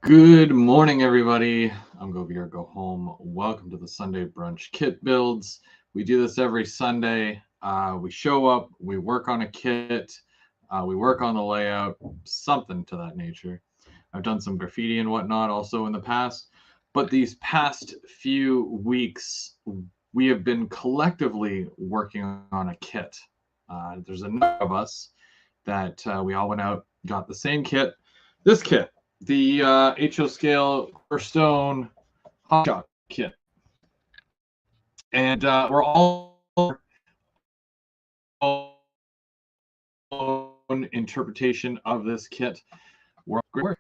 Good morning, everybody. I'm Go Beer, Go Home. Welcome to the Sunday Brunch Kit Builds. We do this every Sunday. We show up, we work on a kit, we work on the layout, something to that nature. I've done some graffiti and whatnot also in the past, but these past few weeks, we have been collectively working on a kit. There's a number of us that we all went out, got the same kit. This kit, the HO scale per stone hot shot kit, and we're all own interpretation of this kit. We're great work,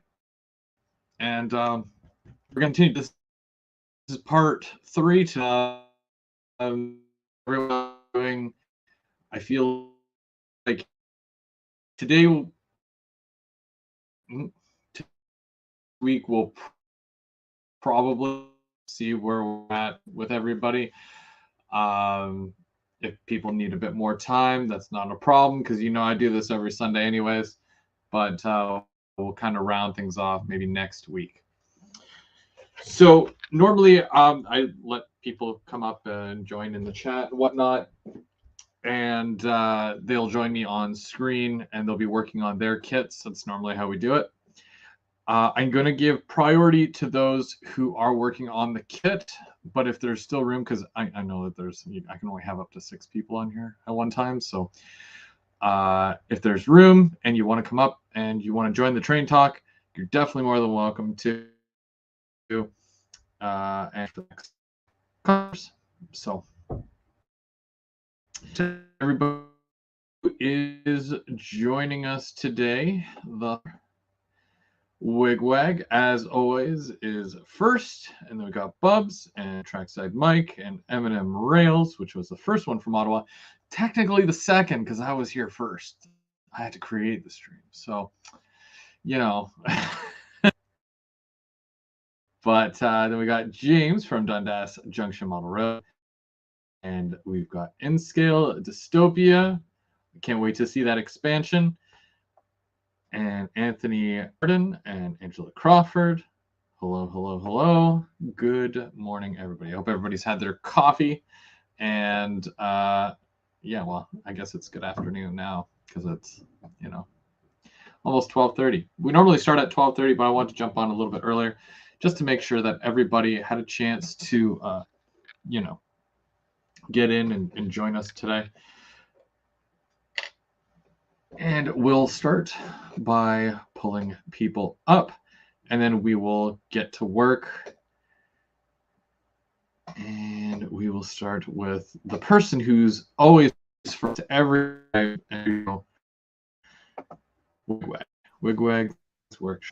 and we're going to continue. This is part 3 to everyone doing. I feel like today week we'll probably see where we're at with everybody. If people need a bit more time, that's not a problem because I do this every Sunday anyways. But we'll kind of round things off maybe next week. So normally I let people come up and join in the chat and whatnot, and they'll join me on screen and they'll be working on their kits. That's normally how we do it. I'm going to give priority to those who are working on the kit, but if there's still room, because I know that I can only have up to 6 people on here at one time. So if there's room and you want to come up and you want to join the train talk, you're definitely more than welcome to. And the next covers. So everybody who is joining us today, the Wigwag, as always, is first, and then we got Bubs and Trackside Mike and Eminem Rails, which was the first one from Ottawa. Technically the second, because I was here first. I had to create the stream, so But then we got James from Dundas Junction Model Road, and we've got N-Scale Dystopia. I can't wait to see that expansion. And Anthony Arden and Angela Crawford. Hello, hello, hello. Good morning, everybody. I hope everybody's had their coffee. And well, I guess it's good afternoon now because it's, almost 12:30. We normally start at 12:30, but I want to jump on a little bit earlier just to make sure that everybody had a chance to, get in and join us today. And we'll start by pulling people up, and then we will get to work. And we will start with the person who's always first every Wigwag work.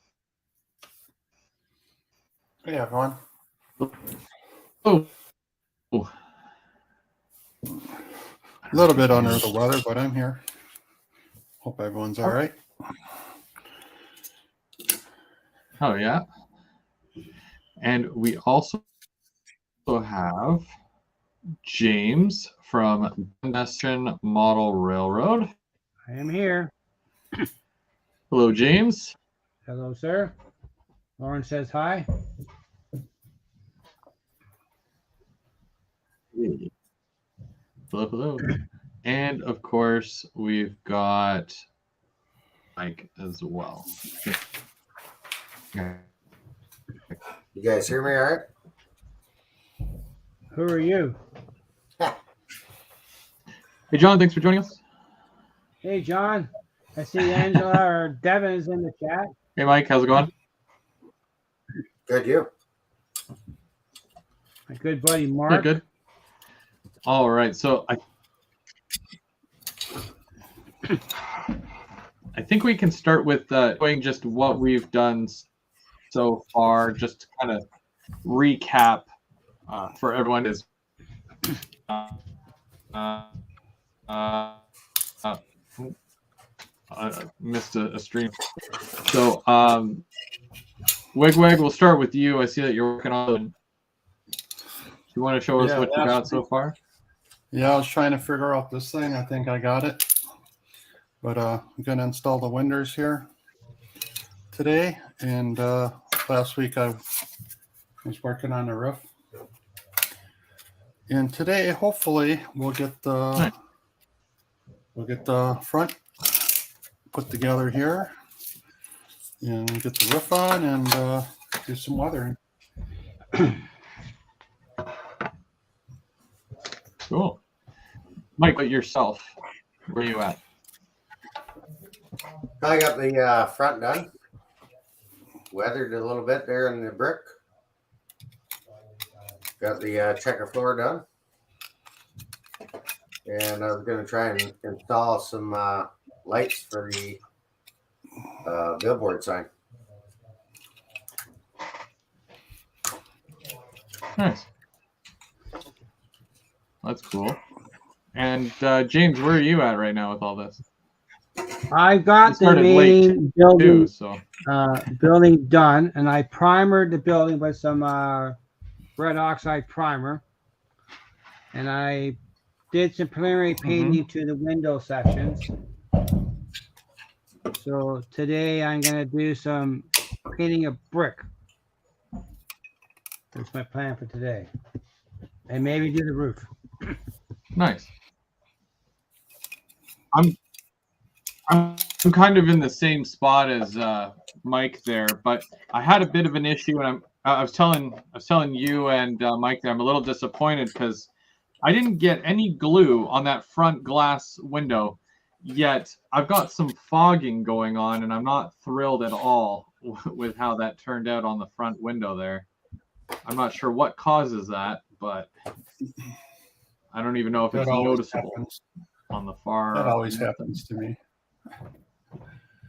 Hey, everyone. Oh. A little bit under the weather, but I'm here. Hope everyone's all right. Oh, yeah. And we also have James from Dundas Model Railroad. I am here. Hello, James. Hello, sir. Lauren says hi. Hello, hello. And of course, we've got Mike as well. You guys hear me all right? Who are you? Hey, John, thanks for joining us. Hey, John. I see Angela or Devin is in the chat. Hey, Mike, how's it going? Good, you? My good buddy Mark. Good. All right, so I think we can start with doing just what we've done so far, just to kind of recap for everyone. Is missed a stream. So Wigwag, we'll start with you. I see that you're working on. You want to show us what you got so far? Yeah, I was trying to figure out this thing. I think I got it. But I'm going to install the windows here today. And Last week I was working on the roof. And today, hopefully, we'll get the front put together here and get the roof on and do some weathering. Cool. Mike, but yourself, where are you at? I got the front done. Weathered a little bit there in the brick. Got the checker floor done. And I was going to try and install some lights for the billboard sign. Nice. That's cool. And James, where are you at right now with all this? I got the started late, main building So building done, and I primered the building with some red oxide primer, and I did some preliminary painting to the window sections. So today I'm going to do some painting of brick. That's my plan for today, and maybe do the roof. nice. I'm kind of in the same spot as Mike there, but I had a bit of an issue, and I was telling you and Mike that I'm a little disappointed because I didn't get any glue on that front glass window, yet I've got some fogging going on, and I'm not thrilled at all with how that turned out on the front window there. I'm not sure what causes that, but I don't even know if it's noticeable happens. on the far. That always happens to me.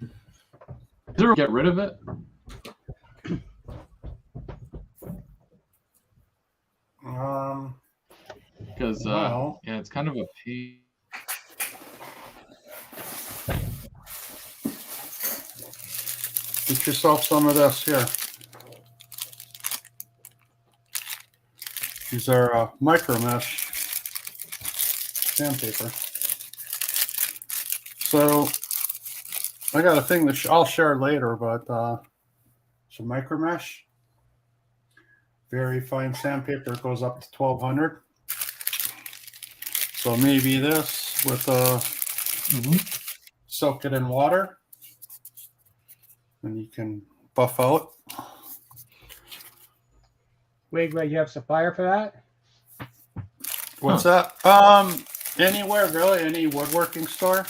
Is there a way to get rid of it? Because well, yeah, it's kind of a pain. get yourself some of this here. These are micro mesh sandpaper. So I got a thing that I'll share later, but some micro mesh, very fine sandpaper, goes up to 1200. So maybe this with soak it in water, and you can buff out. Wait, Greg, you have supplier for that? What's that? Anywhere really, any woodworking store.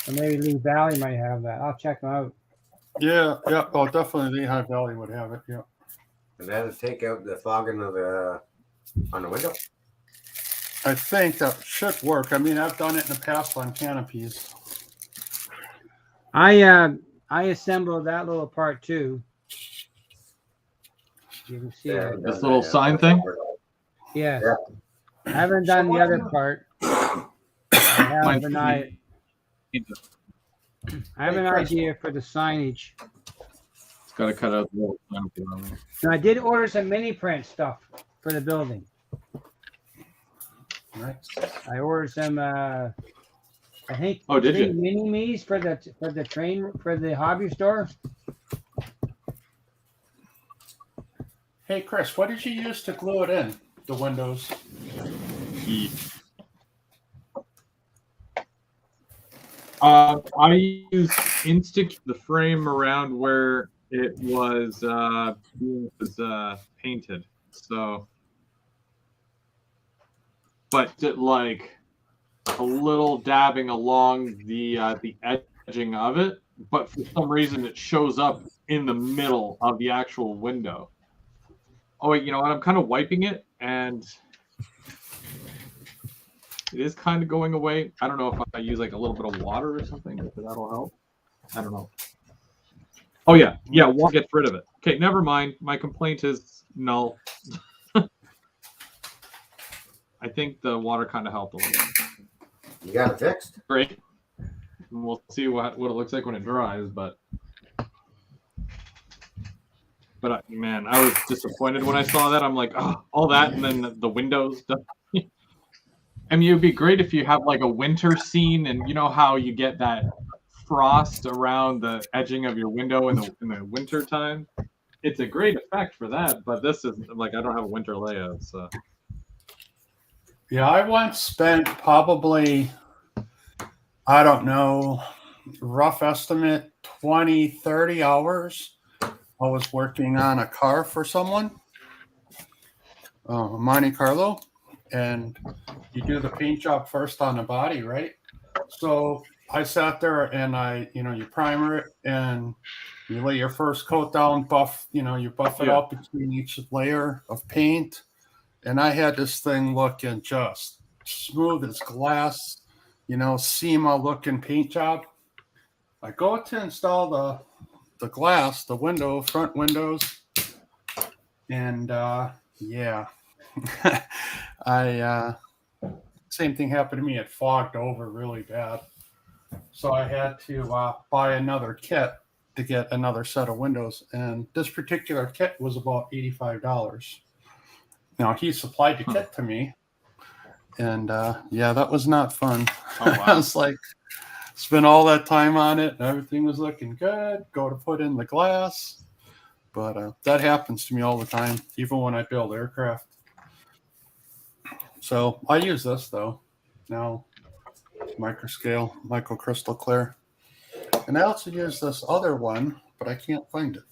Or maybe Lee Valley might have that. I'll check them out. Yeah. Oh, definitely Lehigh Valley would have it. Yeah. And that'll take out the fogging of the on the window. I think that should work. I mean, I've done it in the past on canopies. I assembled that little part too. You can see it. This little sign thing? Yes. Yeah. I haven't done the other part. I have an idea for the signage. It's got to cut out the little sign thing on there. And I did order some mini print stuff for the building. Nice. I ordered some I think Oh, did you? mini me's for the train for the hobby store. Hey, Chris, what did you use to glue it in the windows? I used the frame around where it was painted. So, but like a little dabbing along the edging of it, but for some reason it shows up in the middle of the actual window. Oh wait, you know what? I'm kind of wiping it, and it is kind of going away. I don't know if I use like a little bit of water or something, if that'll help. I don't know. Oh yeah, water gets rid of it. Okay, never mind. My complaint is null. I think the water kind of helped a little bit. You got it fixed? Great. We'll see what it looks like when it dries, but man, I was disappointed when I saw that. I'm like, oh, all that, and then the windows. I mean, it would be great if you have like a winter scene, and you know how you get that frost around the edging of your window in the winter time. it's a great effect for that, but this is like I don't have a winter layout, so Yeah, I once spent probably, I don't know, rough estimate 20, 30 hours. I was working on a car for someone, Monte Carlo, and you do the paint job first on the body, right? So I sat there and you primer it and you lay your first coat down, you buff it Yeah. up between each layer of paint. And I had this thing looking just smooth as glass, SEMA looking paint job. I go to install the glass, the front windows, and yeah, I same thing happened to me. It fogged over really bad, so I had to buy another kit to get another set of windows. And this particular kit was about $85. Now he supplied the kit to me, and yeah, that was not fun. Oh, wow. I was like, spent all that time on it, and everything was looking good. Go to put in the glass, but that happens to me all the time, even when I build aircraft. So I use this though now, microscale, microcrystal clear, and I also use this other one, but I can't find it.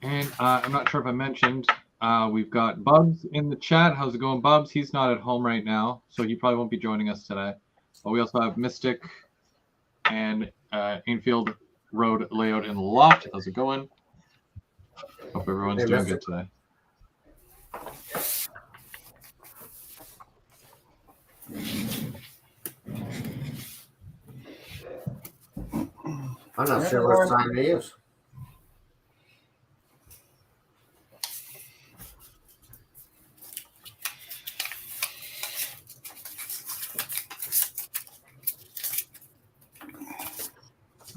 And I'm not sure if I mentioned, we've got Bubs in the chat. How's it going, Bubs? He's not at home right now, so he probably won't be joining us today. But we also have Mystic and Enfield Road Layout in the Loft. How's it going? Hope everyone's doing good today. I'm not sure what sign to use.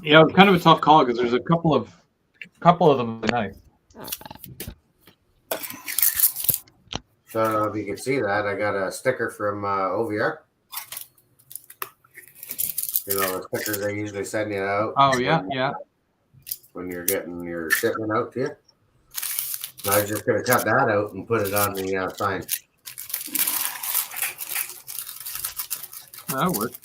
Yeah, it's kind of a tough call because there's a couple of them nice. So I don't know if you can see that. I got a sticker from OVR. You know, the stickers they usually send you out. Oh, yeah, yeah. When you're getting your shipment out to you. So I was just going to cut that out and put it on the sign. That works.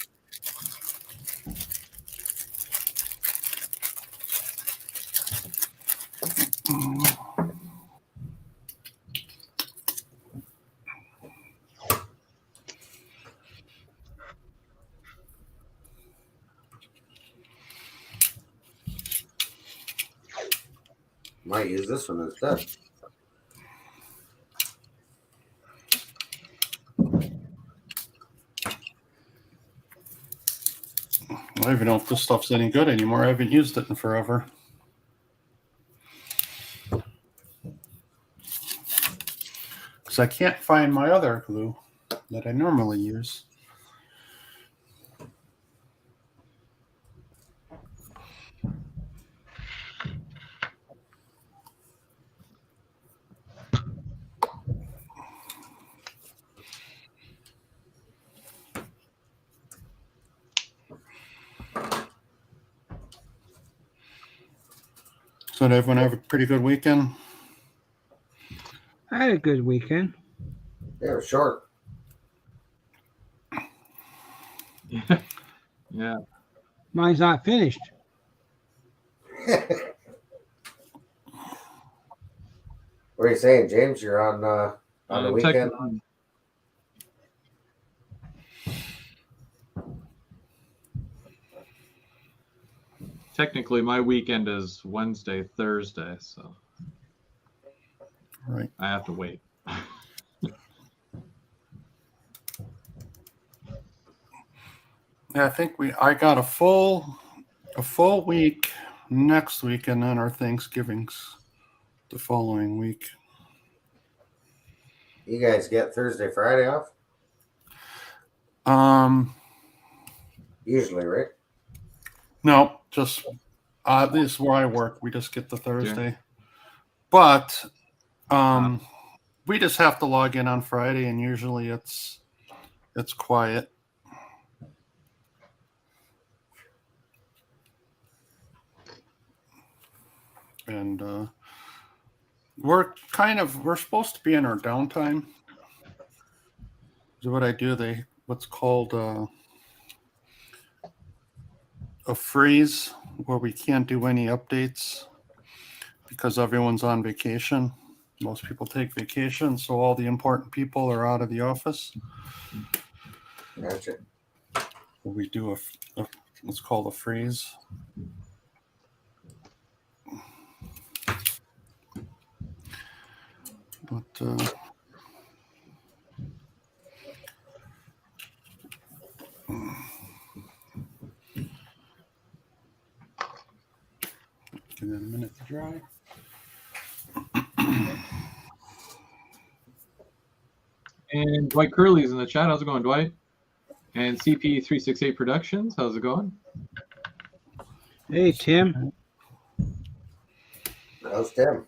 Might use this one instead. I don't even know if this stuff's any good anymore. I haven't used it in forever. Because I can't find my other glue that I normally use. So did everyone have a pretty good weekend? I had a good weekend. Yeah, it was short. Yeah. Mine's not finished. What are you saying, James? You're on the weekend? Technically, my weekend is Wednesday, Thursday, so Right. I have to wait. Yeah, I think I got a full week next week, and then our Thanksgiving's the following week. You guys get Thursday, Friday off? Usually, right? No, just this is where I work. We just get the Thursday, but we just have to log in on Friday, and usually it's it's quiet. And we're supposed to be in our downtime. So what I do, what's called a freeze, where we can't do any updates because everyone's on vacation. Most people take vacation, so all the important people are out of the office. Gotcha. We do what's called a freeze. But give it a minute to dry. And Dwight Curley's in the chat. How's it going, Dwight? And CP368 Productions. How's it going? Hey, Tim. How's Tim?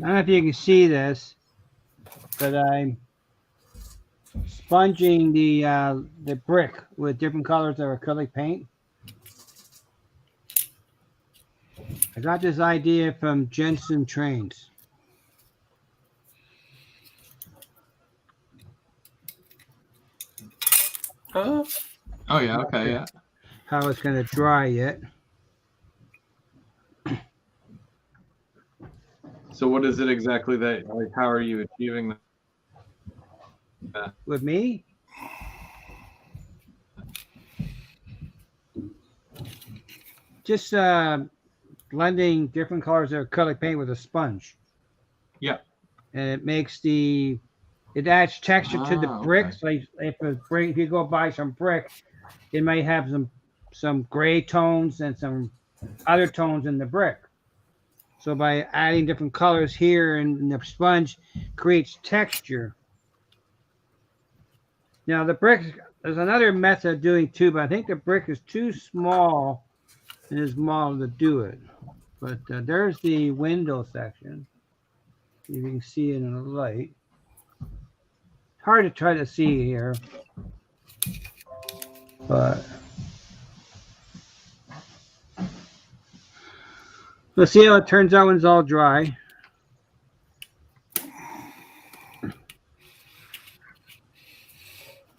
I don't know if you can see this, but I'm sponging the brick with different colors of acrylic paint. I got this idea from Jensen Trains. Oh yeah, okay, yeah. How it's going to dry yet. So what is it exactly that, like, how are you achieving that? With me? Just blending different colors of acrylic paint with a sponge. Yeah. And it makes it adds texture to the bricks. Okay. Like if you go buy some brick, it might have some gray tones and some other tones in the brick. So by adding different colors here in the sponge creates texture. Now the brick, there's another method of doing too, but I think the brick is too small in this model to do it. But there's the window section. You can see it in the light. Hard to try to see here, but let's see how it turns out when it's all dry.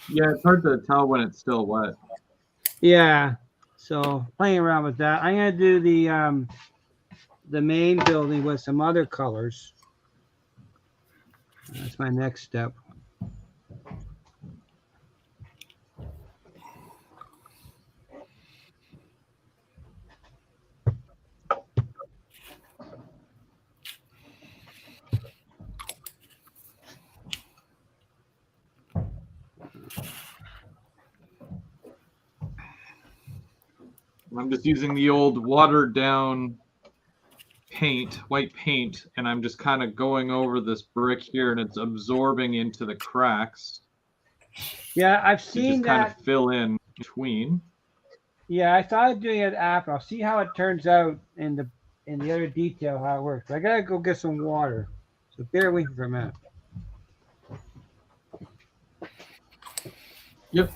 Yeah, it's hard to tell when it's still wet. Yeah, so playing around with that. I'm gonna do the main building with some other colors. That's my next step. I'm just using the old watered down paint, white paint, and I'm just kind of going over this brick here, and it's absorbing into the cracks. Yeah, I've to seen just that. kind of fill in between. Yeah, I thought of doing it after. I'll see how it turns out in the other detail how it works. I gotta go get some water, so bear with me for a minute. Yep.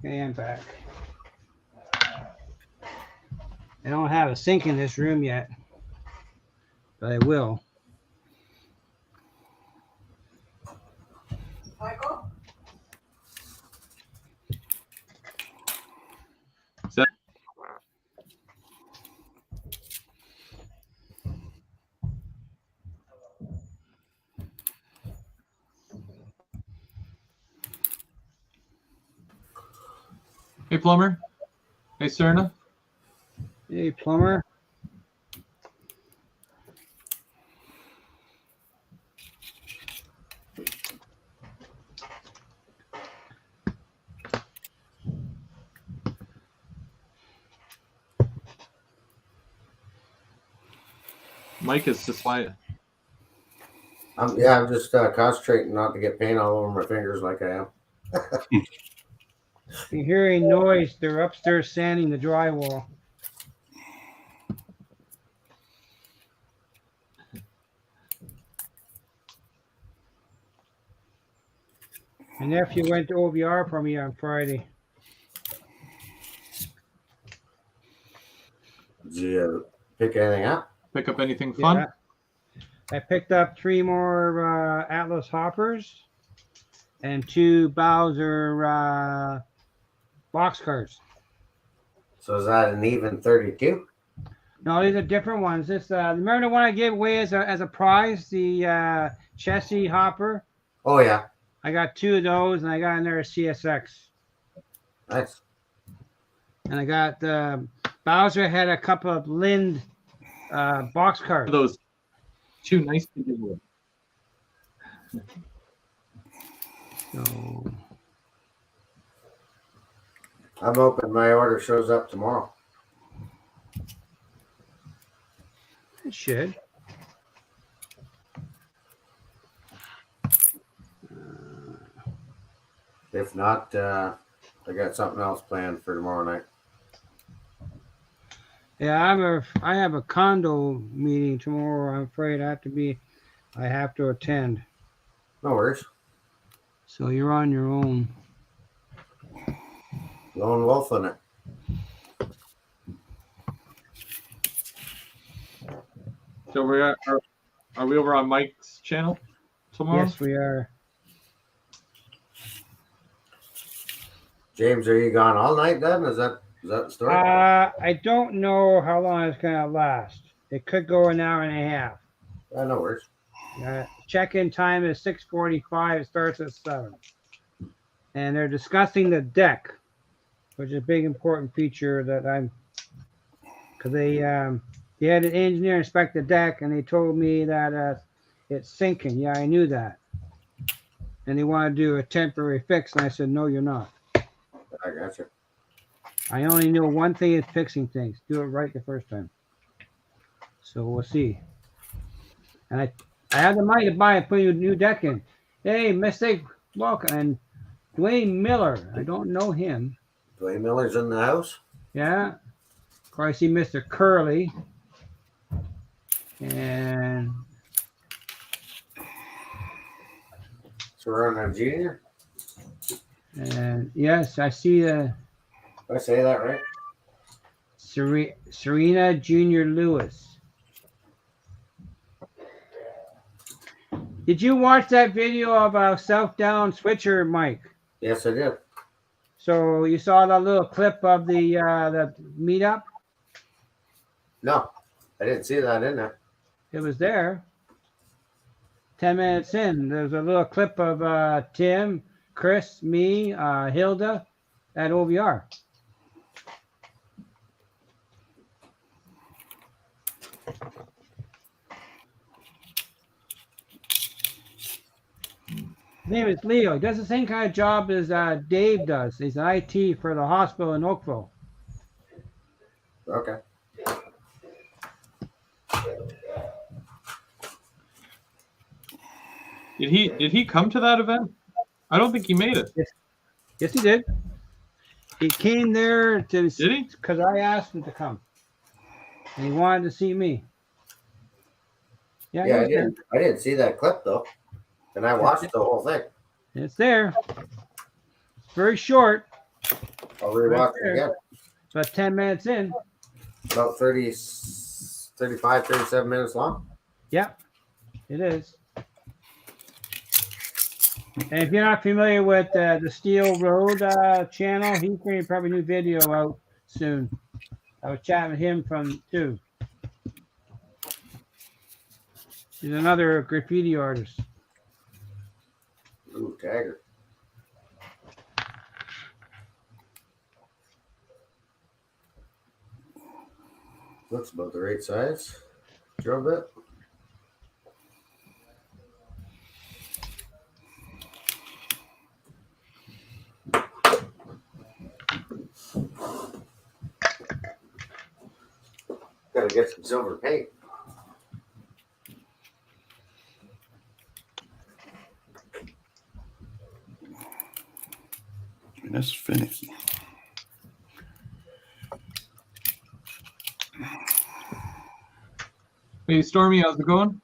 Okay, I'm back. I don't have a sink in this room yet, but I will. Michael? Hey, Plumber. Hey, Serna. Hey, Plumber. Mike is just quiet. I'm just concentrating not to get paint all over my fingers like I am. You're hearing noise. They're upstairs sanding the drywall. My nephew went to OVR for me on Friday. Did you pick anything up? Pick up anything fun? Yeah. I picked up 3 more Atlas hoppers and 2 Bowser boxcars. So is that an even 32? No, these are different ones. This remember the one I gave away as a prize, the Chessie hopper. Oh yeah, I got 2 of those, and I got another CSX. nice. And I got Bowser had a couple of Lind boxcars. Those 2 nice to give away. So I'm hoping my order shows up tomorrow. it should. If not, I got something else planned for tomorrow night. Yeah, I have a condo meeting tomorrow. I'm afraid I have to attend. No worries. So you're on your own. Lone wolf in it. So are we over on Mike's channel tomorrow? Yes, we are. James, are you gone all night then? Is that the story? I don't know how long it's gonna last. It could go an hour and a half. No worries. Check-in time is 6:45. It starts at 7. And they're discussing the deck, which is a big important feature that because they had an engineer inspect the deck, and they told me that it's sinking. Yeah, I knew that. And they want to do a temporary fix, and I said, no, you're not. I got you. I only know one thing is fixing things. Do it right the first time. So we'll see. And I had the money to buy and put a new deck in. Hey, mistake, welcome. And Dwayne Miller, I don't know him. Dwayne Miller's in the house. Yeah. Of course, I see Mr. Curley. And Serena Jr. And yes, I see Did I say that right? Serena Junior Lewis. Did you watch that video of a South Down switcher, Mike? Yes, I did. So you saw that little clip of the meetup? No, I didn't see that in there. It was there. 10 minutes in, there's a little clip of Tim, Chris, me, Hilda at OVR. His name is Leo. He does the same kind of job as Dave does. He's an IT for the hospital in Oakville. Okay. Did he come to that event? I don't think he made it. Yes, he did. He came there to. Did he? Because I asked him to come, and he wanted to see me. Yeah, I didn't see that clip though, and I watched the whole thing. It's there. It's very short. I'll rewatch it again. It's about 10 minutes in. About 35, 37 minutes long. Yeah, it is. And if you're not familiar with the Steel Road channel, he's going to probably new video out soon. I was chatting with him from too. He's another graffiti artist. Ooh, Tagger. Looks about the right size. Drill bit. Gotta get some silver paint. And that's finicky. Hey, Stormy, how's it going?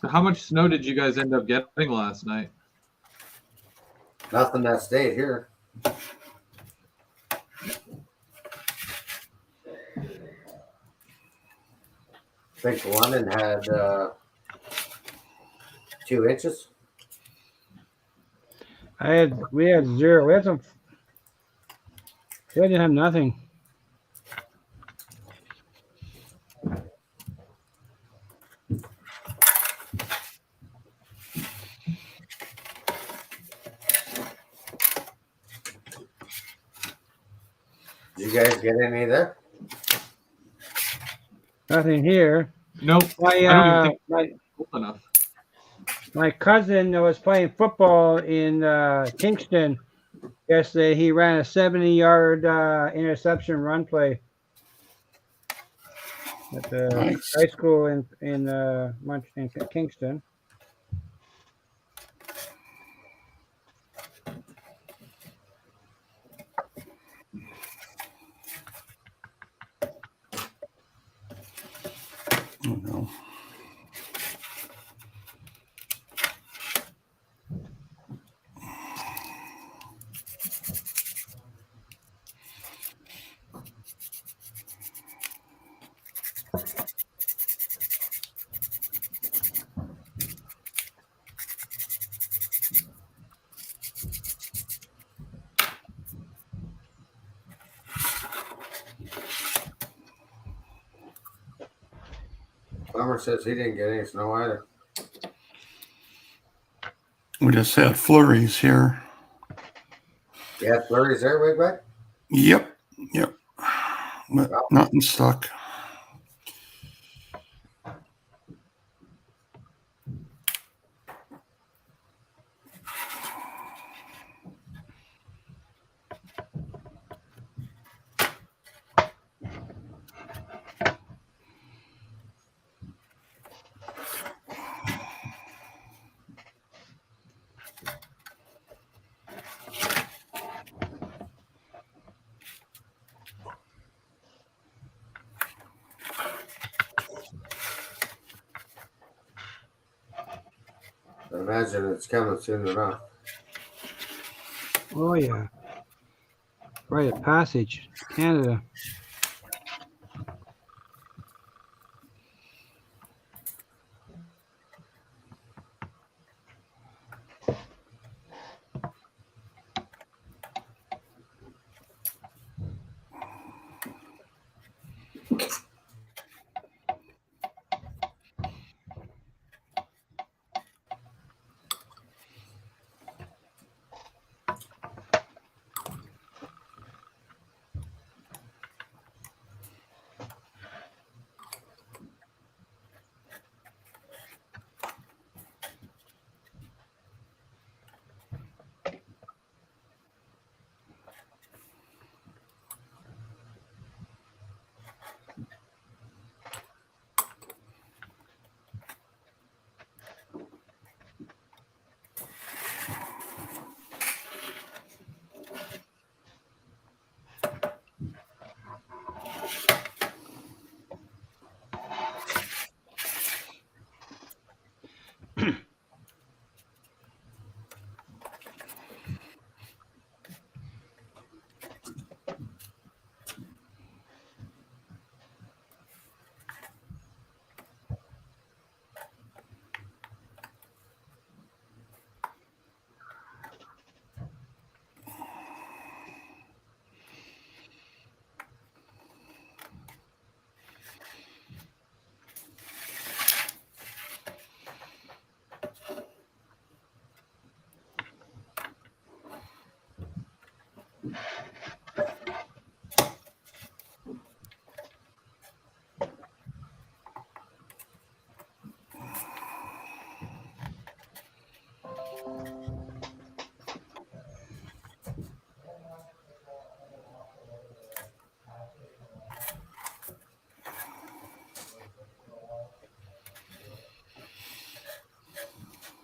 So how much snow did you guys end up getting last night? Nothing that stayed here. I think London had 2 inches. We had 0. We didn't have nothing. Did you guys get any there? Nothing here. Nope. I don't even think it's cold enough. My cousin was playing football in Kingston yesterday. He ran a 70-yard interception run play at the Nice. high school in Kingston. Oh no. Plumber says he didn't get any snow either. We just had flurries here. You had flurries there, Wigback? Yep. But nothing stuck. I imagine it's coming soon enough. Oh yeah, right of passage, Canada.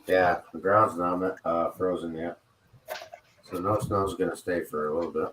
Yeah, the ground's not frozen yet. So no snow's going to stay for a little bit.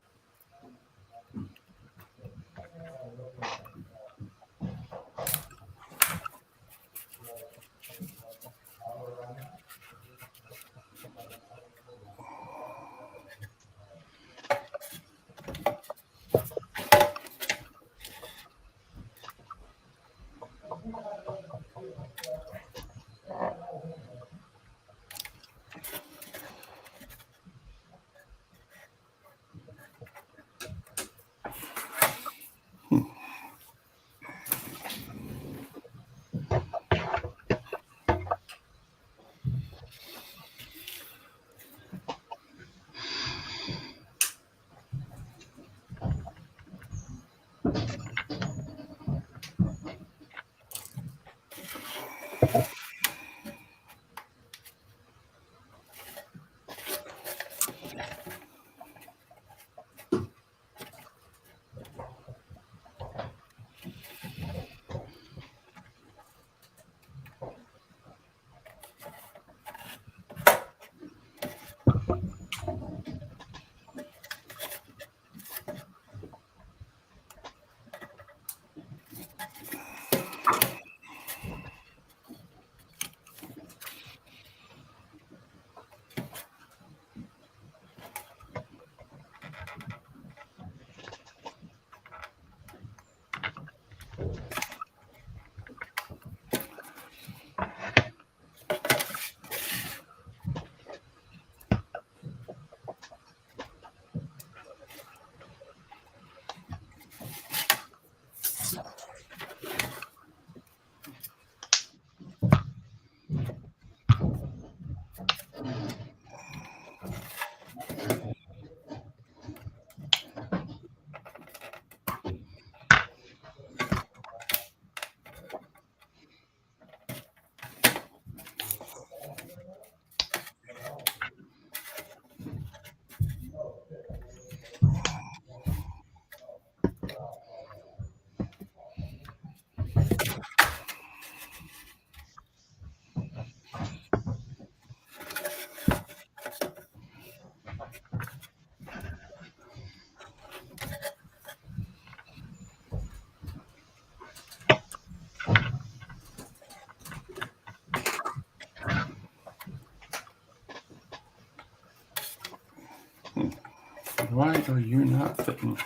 Why are you not fitting?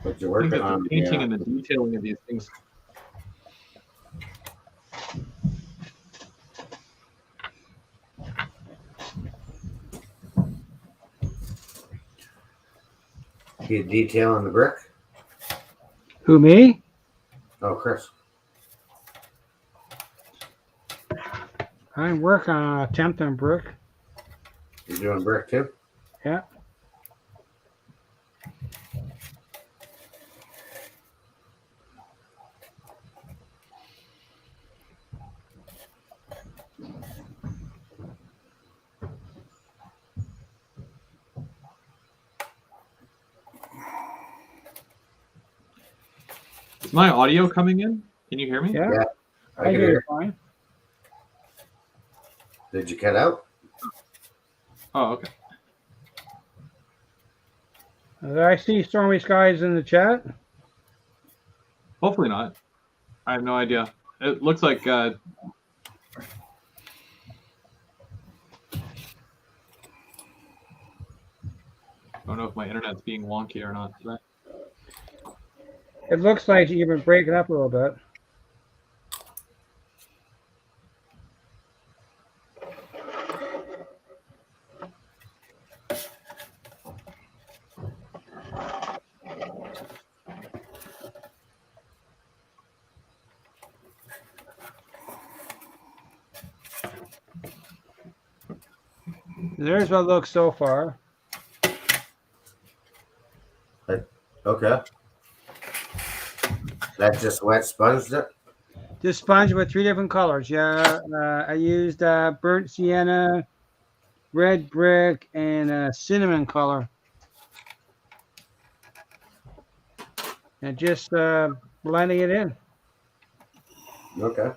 But you're I think working that on the painting and the detailing of these things. you detailing the brick. Who, me? Oh, Chris. I work on a Tempton brick. You're doing brick too? Yeah. Is my audio coming in? Can you hear me? Yeah. Yeah. I hear you fine. Did you cut out? Oh, okay. I see stormy skies in the chat. Hopefully not. I have no idea. It looks like I don't know if my internet's being wonky or not today. It looks like you've been breaking up a little bit. There's what it looks so far. Okay. That just wet sponged it? This sponge with 3 different colors. Yeah, I used burnt sienna, red brick, and cinnamon color. And just blending it in. Okay.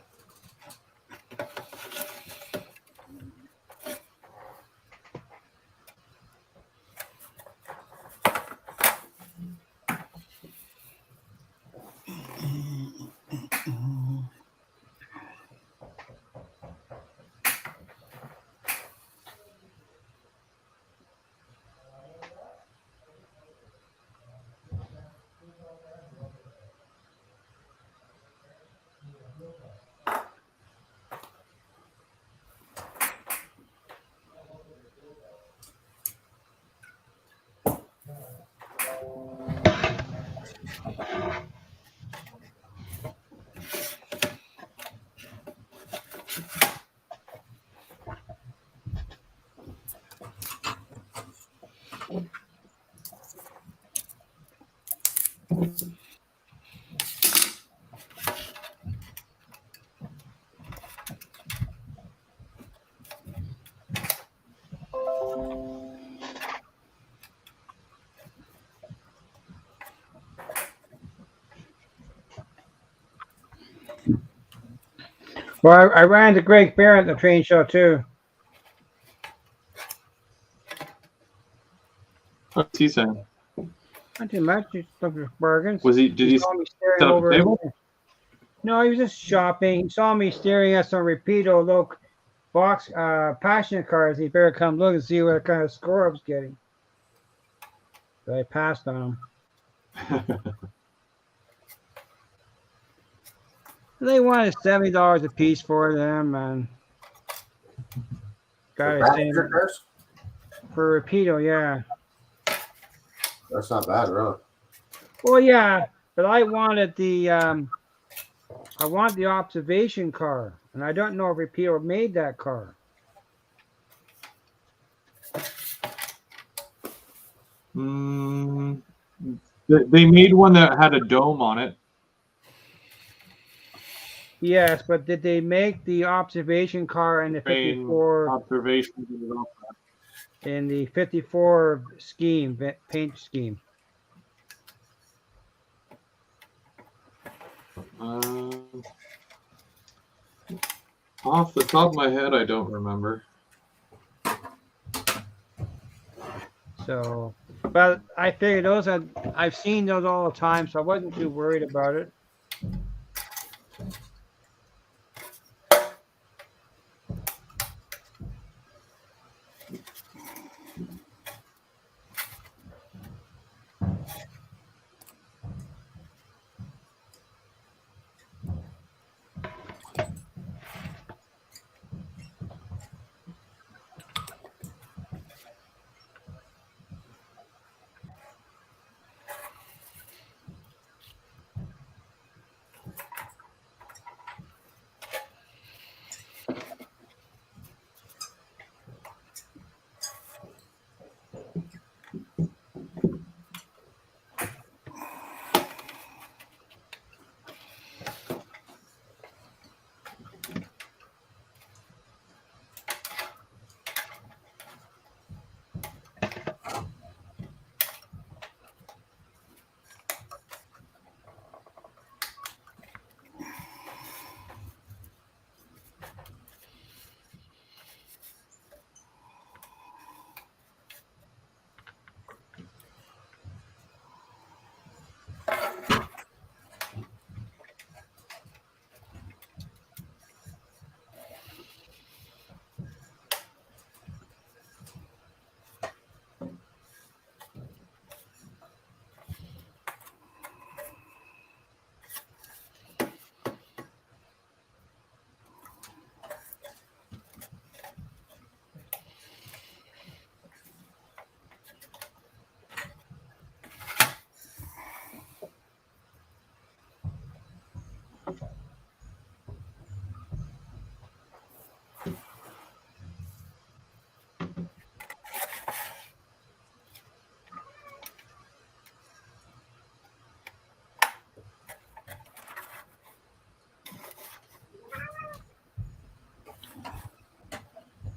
Well, I ran into Greg Barrett at the train show too. What's he saying? Not too much. Just looking for bargains. Was he? Did he saw me set staring up a over? table? No, he was just shopping. He saw me staring at some Rapido little box passion cards. He better come look and see what kind of score I was getting. So I passed on him. They wanted $70 a piece for them, and got it Passenger cars? for Rapido, yeah. That's not bad, really. Well, yeah, but I wanted the observation car, and I don't know if Rapido made that car. They made one that had a dome on it. Yes, but did they make the observation car in the 54 observation in the 54 scheme paint scheme? Off the top of my head, I don't remember. So, but I figured I've seen those all the time, so I wasn't too worried about it.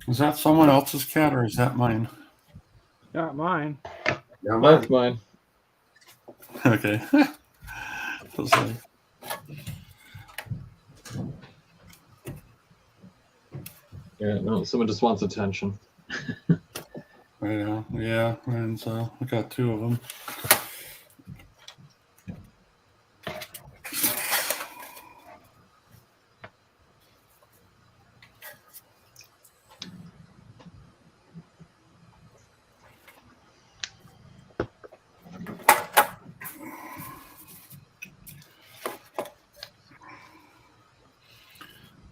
Is that someone else's cat or is that mine? Not mine. Yeah, That's mine. Okay. Yeah, no, someone just wants attention. Yeah, and so I got two of them.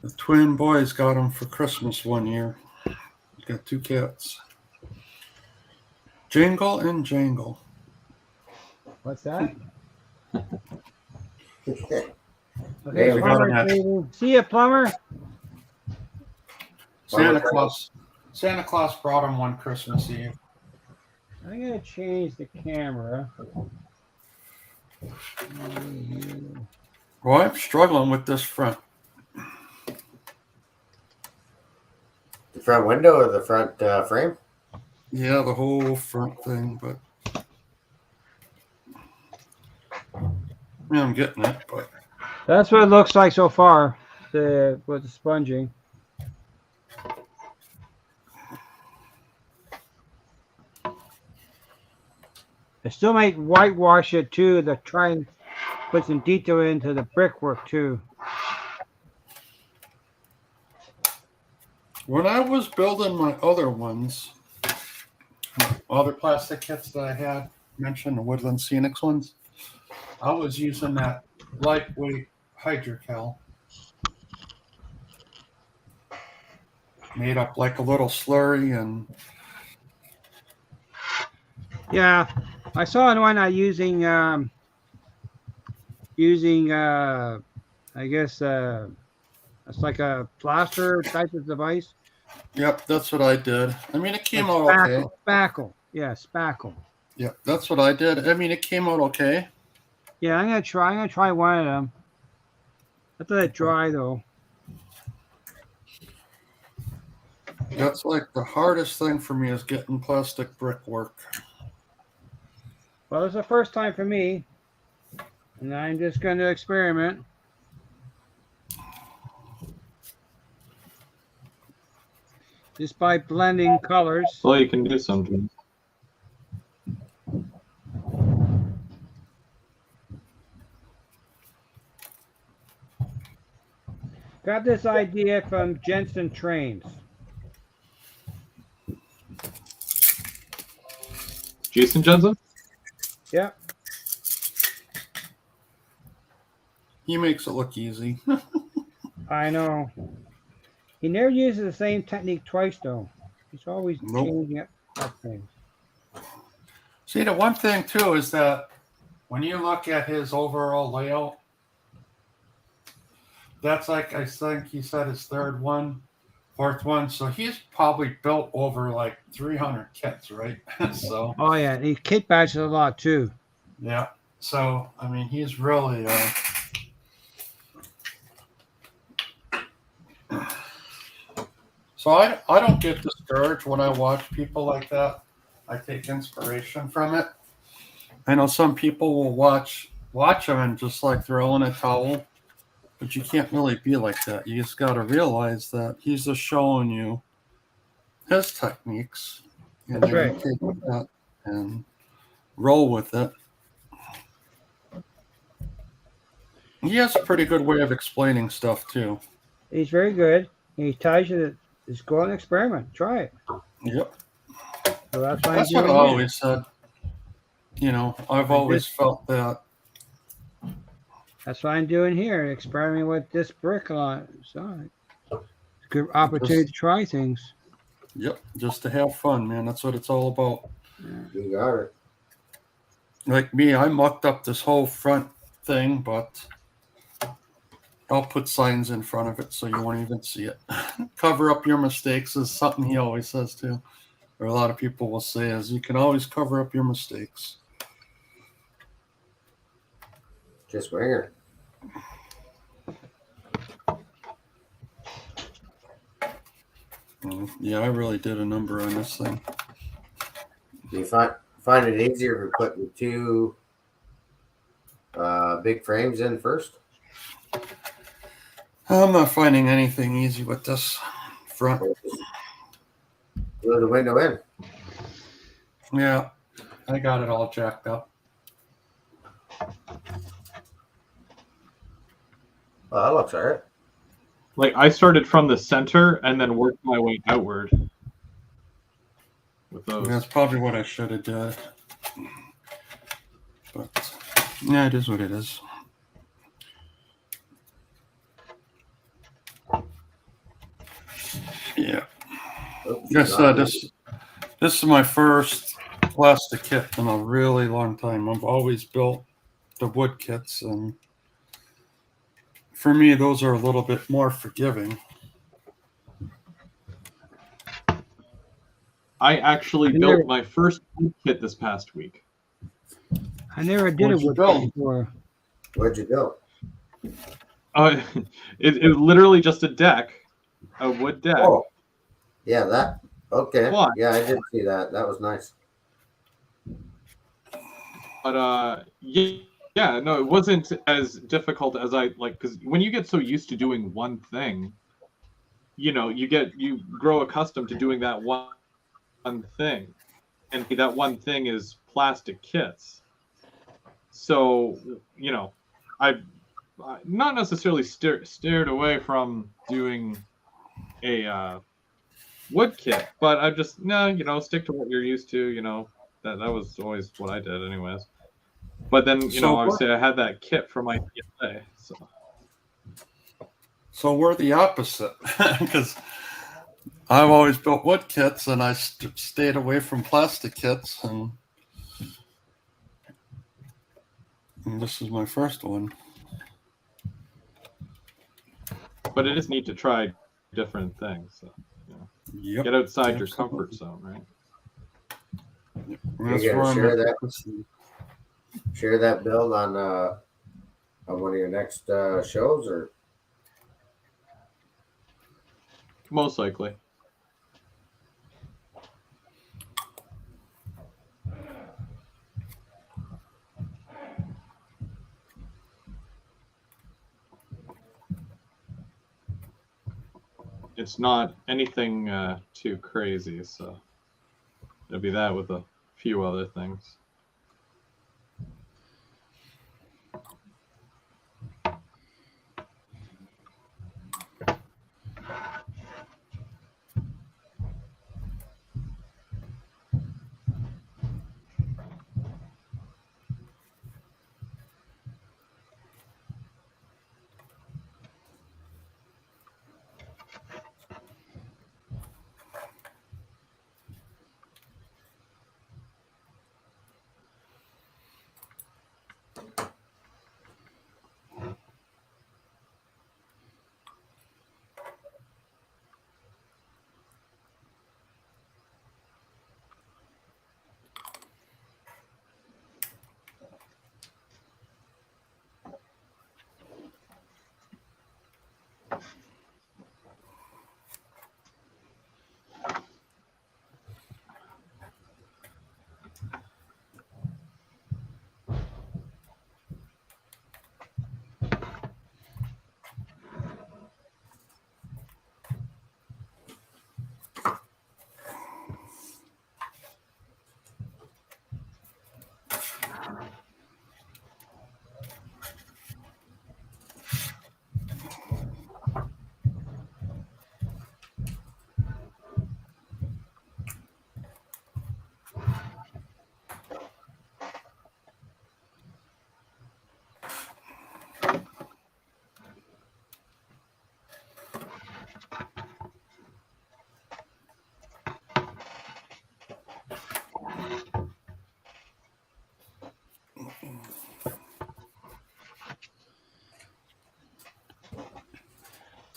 The twin boys got them for Christmas one year. Got two cats. Jingle and Jangle. What's that? Okay, Okay, we got plumber, an baby. See ya, plumber. Santa Claus brought them one Christmas Eve. I'm gonna change the camera. Well, I'm struggling with this front. The front window or the front frame? Yeah, the whole front thing, but yeah, I'm getting it. But That's what it looks like so far. the sponging. I still might whitewash it too to try and put some detail into the brickwork too. When I was building my other ones, other plastic kits that I had mentioned, the Woodland Scenics ones, I was using that lightweight hydrocal. Made up like a little slurry and Yeah, I saw one using I guess it's like a plaster type of device. yep, that's what I did. I mean, it came Like out okay. spackle. Yeah, spackle. Yep, that's what I did. I mean, it came out okay. Yeah, I'm gonna try one of them. Let it dry though. That's like the hardest thing for me is getting plastic brickwork. Well, it's the first time for me, and I'm just going to experiment. Just by blending colors. Well, you can do something. Got this idea from Jensen Trains. Jason Jensen? Yep. He makes it look easy. I know. He never uses the same technique twice, though. He's always changing up things. See, the one thing, too, is that when you look at his overall layout, that's like, I think he said his fourth one. So he's probably built over like 300 kits, right? So. Oh, yeah. He kit batches a lot, too. Yeah. So, I mean, he's really... So I don't get discouraged when I watch people like that. I take inspiration from it. I know some people will watch them and just like throw in a towel, but you can't really be like that. You just got to realize that he's just showing you his techniques, and That's then right. you take that and roll with it. He has a pretty good way of explaining stuff too. He's very good. He tells you that just go and experiment. Try it. Yep. So that's what I always said. You know, I've always felt that. That's what I'm doing here. Experimenting with this brick a lot. So good opportunity to try things. Yep. Just to have fun, man. That's what it's all about. Yeah. You got it. Like me, I mucked up this whole front thing, but I'll put signs in front of it so you won't even see it. Cover up your mistakes is something he always says too. Or a lot of people will say is you can always cover up your mistakes. Just wing it. Yeah, I really did a number on this thing. Do you find it easier for putting two big frames in first? I'm not finding anything easy with this front. Glue the window in. Yeah, I got it all jacked up. Well, that looks all right. Like I started from the center and then worked my way outward with those. That's probably what I should have done. But yeah, it is what it is. Yeah. Oops, Yes, this is my first plastic kit in a really long time. I've always built the wood kits, and for me, those are a little bit more forgiving. I actually built my first kit this past week. I never did What'd it you with build? before. Where'd you go? It was literally just a deck, a wood deck. Oh, yeah, that. Okay. Why? Yeah, I did see that. That was nice. But yeah, Yeah, no, it wasn't as difficult as I like, because when you get so used to doing one thing, you grow accustomed to doing that one thing, and that one thing is plastic kits. So, I not necessarily steered away from doing a wood kit, but I just stick to what you're used to. That was always what I did, anyways. But then obviously I had that kit for my PLA, So we're the opposite because I've always built wood kits and I stayed away from plastic kits, and this is my first one. But it is neat to try different things. So, Yep. Get outside your comfort zone, right? Yep. You gonna share that build on one of your next shows, or Most likely. It's not anything too crazy, so it'll be that with a few other things.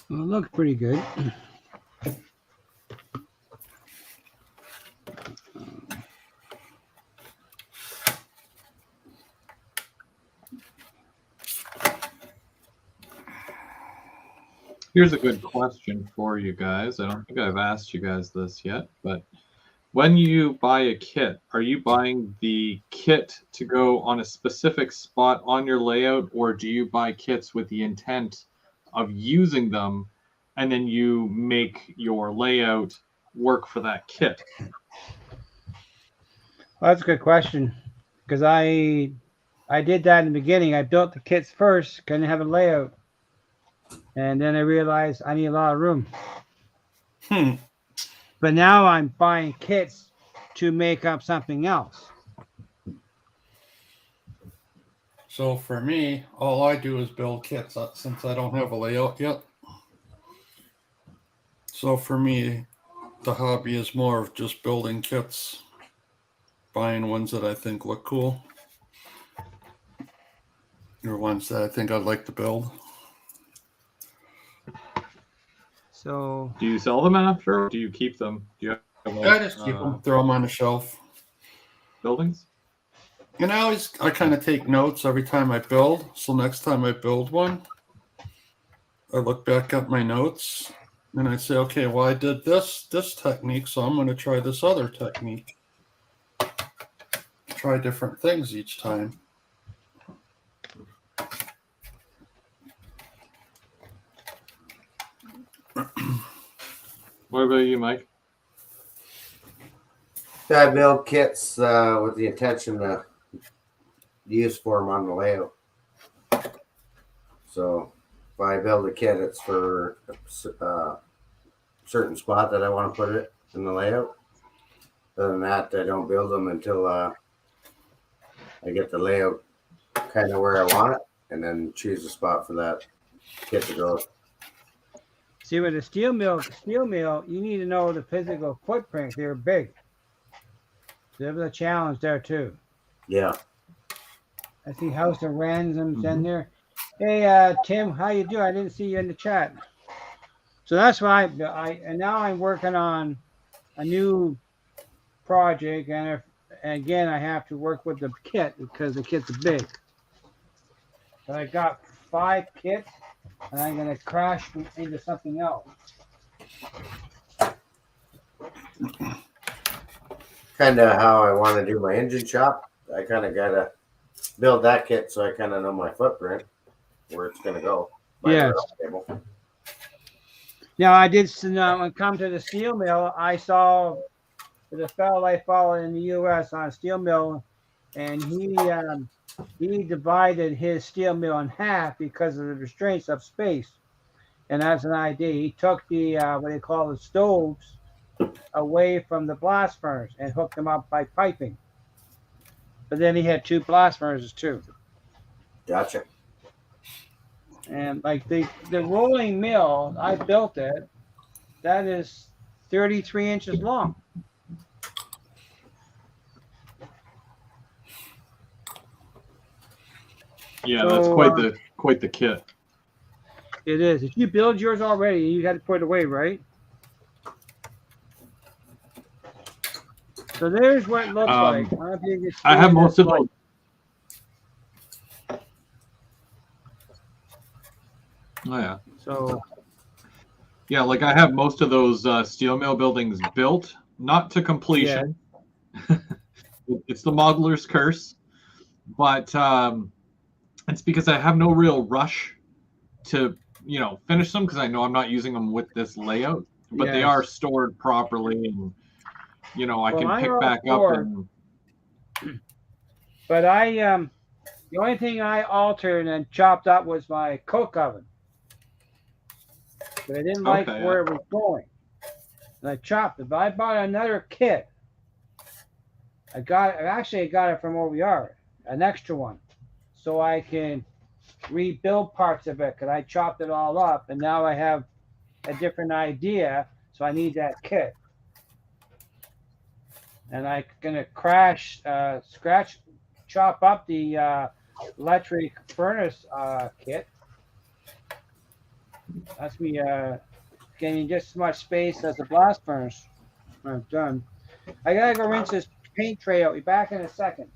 Well, it looks pretty good. Here's a good question for you guys. I don't think I've asked you guys this yet, but when you buy a kit, are you buying the kit to go on a specific spot on your layout, or do you buy kits with the intent of using them and then you make your layout work for that kit? Well, that's a good question, because I did that in the beginning. I built the kits first, couldn't have a layout, and then I realized I need a lot of room. But now I'm buying kits to make up something else. So for me, all I do is build kits since I don't have a layout yet. So for me, the hobby is more of just building kits, buying ones that I think look cool, or ones that I think I'd like to build. So do you sell them after, or do you keep them? Do you have I just keep them, throw them on the shelf. Buildings? And I kind of take notes every time I build. So next time I build one, I look back at my notes and I say, okay, well, I did this technique, so I'm going to try this other technique. Try different things each time. What about you, Mike? I build kits with the intention to use for them on the layout. So if I build a kit, it's for a certain spot that I want to put it in the layout. Other than that, I don't build them until I get the layout kind of where I want it, and then choose a spot for that kit to go. See, with a steel mill, you need to know the physical footprint. They're big. There's a challenge there too. Yeah. I see House of Ransoms in there. Hey, Tim, how you doing? I didn't see you in the chat. So that's why and now I'm working on a new project, and again I have to work with the kit because the kit's big. So I got 5 kits, and I'm gonna crash them into something else. Kind of how I want to do my engine shop. I kind of got to build that kit so I kind of know my footprint, where it's going to go. Yes. Now I did when I come to the steel mill, I saw the fellow I follow in the U.S. on a steel mill, and he divided his steel mill in half because of the restraints of space. And that's an idea. He took the what they call the stoves away from the blast furnace and hooked them up by piping. But then he had 2 blast furnaces too. Gotcha. And like the rolling mill, I built it. That is 33 inches long. Yeah, So, that's quite the kit. It is. If you build yours already, you had to put it away, right? So there's what it looks like. I don't know if you can see I have most of light. those. Oh yeah. So yeah, like I have most of those steel mill buildings built, not to completion. Yeah. It's the modeler's curse, but it's because I have no real rush to finish them because I know I'm not using them with this layout. But they are stored properly, and I can pick back up. And... But the only thing I altered and chopped up was my coke oven. But I didn't like where it was going. And I chopped it. But I bought another kit. I got it from OVR, an extra one. So I can rebuild parts of it because I chopped it all up, and now I have a different idea. So I need that kit. And I'm gonna chop up the electric furnace kit. That's me getting just as much space as the blast furnace. I'm done. I gotta go rinse this paint tray out. Be back in a second.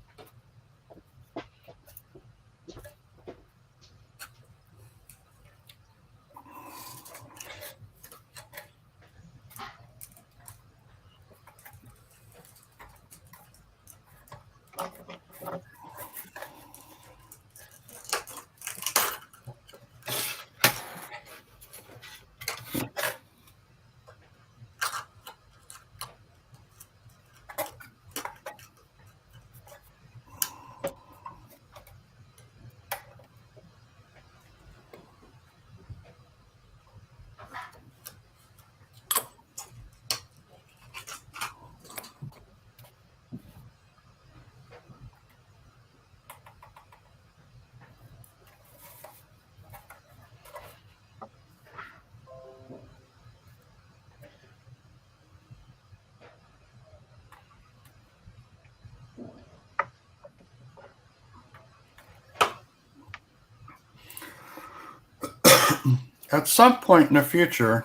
At some point in the future,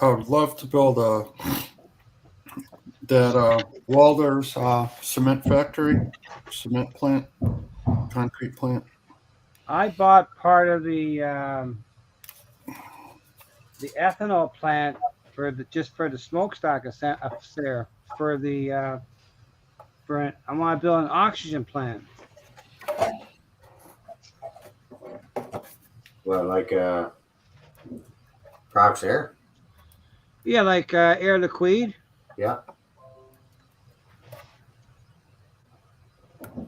I would love to build that Walthers cement factory, cement plant, concrete plant. I bought part of the ethanol plant for the smokestack there I want to build an oxygen plant. Well, like Prox Air? Yeah, like Air Liquide. Yeah.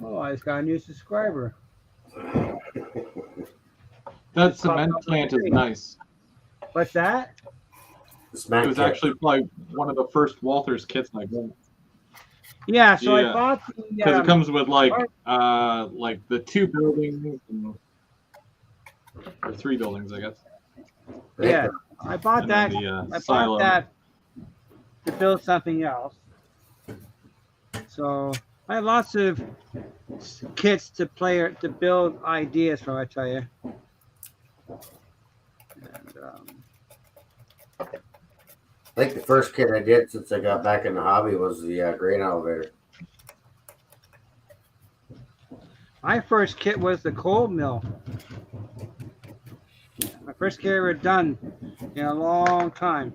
Oh, I just got a new subscriber. That Just popped cement up my plant is screen. nice. What's that? The It smack was kit. actually like one of the first Walthers kits I got. Yeah, so I Yeah. bought Because it the. comes with like the 2 buildings or 3 buildings, I guess. Yeah, I bought And that. then the I bought silo. that to build something else. So I have lots of kits to play or to build ideas from. I tell you. And, I think the first kit I did since I got back in the hobby was the grain elevator. my first kit was the cold mill. My first kit ever done in a long time.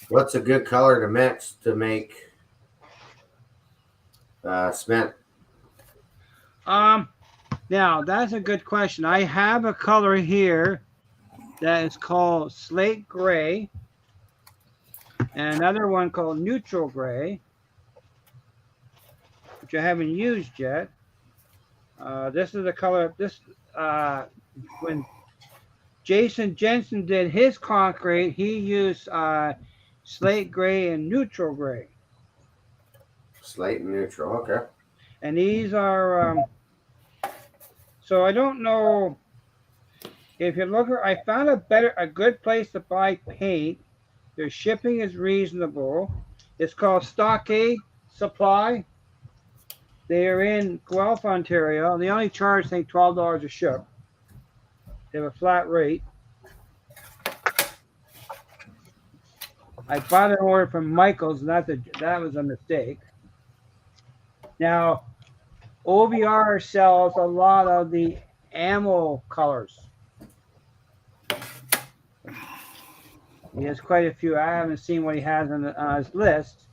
What's a good color to mix to make cement? Now that's a good question. I have a color here that is called slate gray, and another one called neutral gray, which I haven't used yet. This is the color. When Jason Jensen did his concrete, he used slate gray and neutral gray. Slate and neutral. Okay. And these are so I don't know if you look. I found a good place to buy paint. Their shipping is reasonable. It's called Stockade Supply. They are in Guelph, Ontario. They only charge, I think, $12 a ship. They have a flat rate. I bought an order from Michaels, and that was a mistake. Now, OBR sells a lot of the ammo colors. He has quite a few. I haven't seen what he has on his list,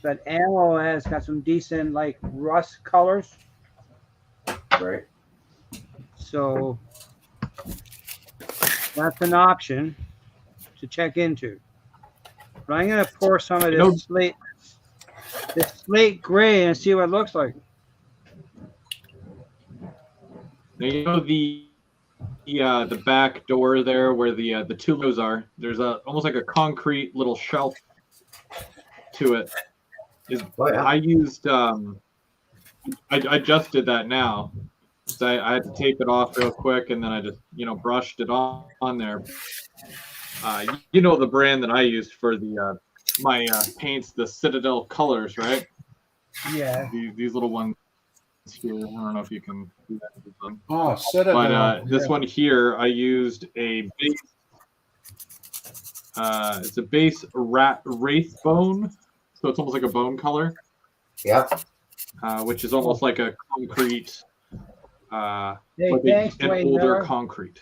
but ammo has got some decent, like, rust colors. Right. So that's an option to check into. But I'm going to pour some of this slate gray and see what it looks like. Now, you know the back door there where the 2 windows are. There's almost like a concrete little shelf to it. Oh, yeah. I used I just did that now. So I had to tape it off real quick, and then I just brushed it on there. You know the brand that I used for the my paints, the Citadel Colors, right? Yeah. These little ones here. I don't know if you can do that. Oh, Citadel. But this one here, I used a base. It's a base wraith bone, so it's almost like a bone color. Yeah. Which is almost like a concrete. Hey, like thanks, an Dwayne older Miller. concrete.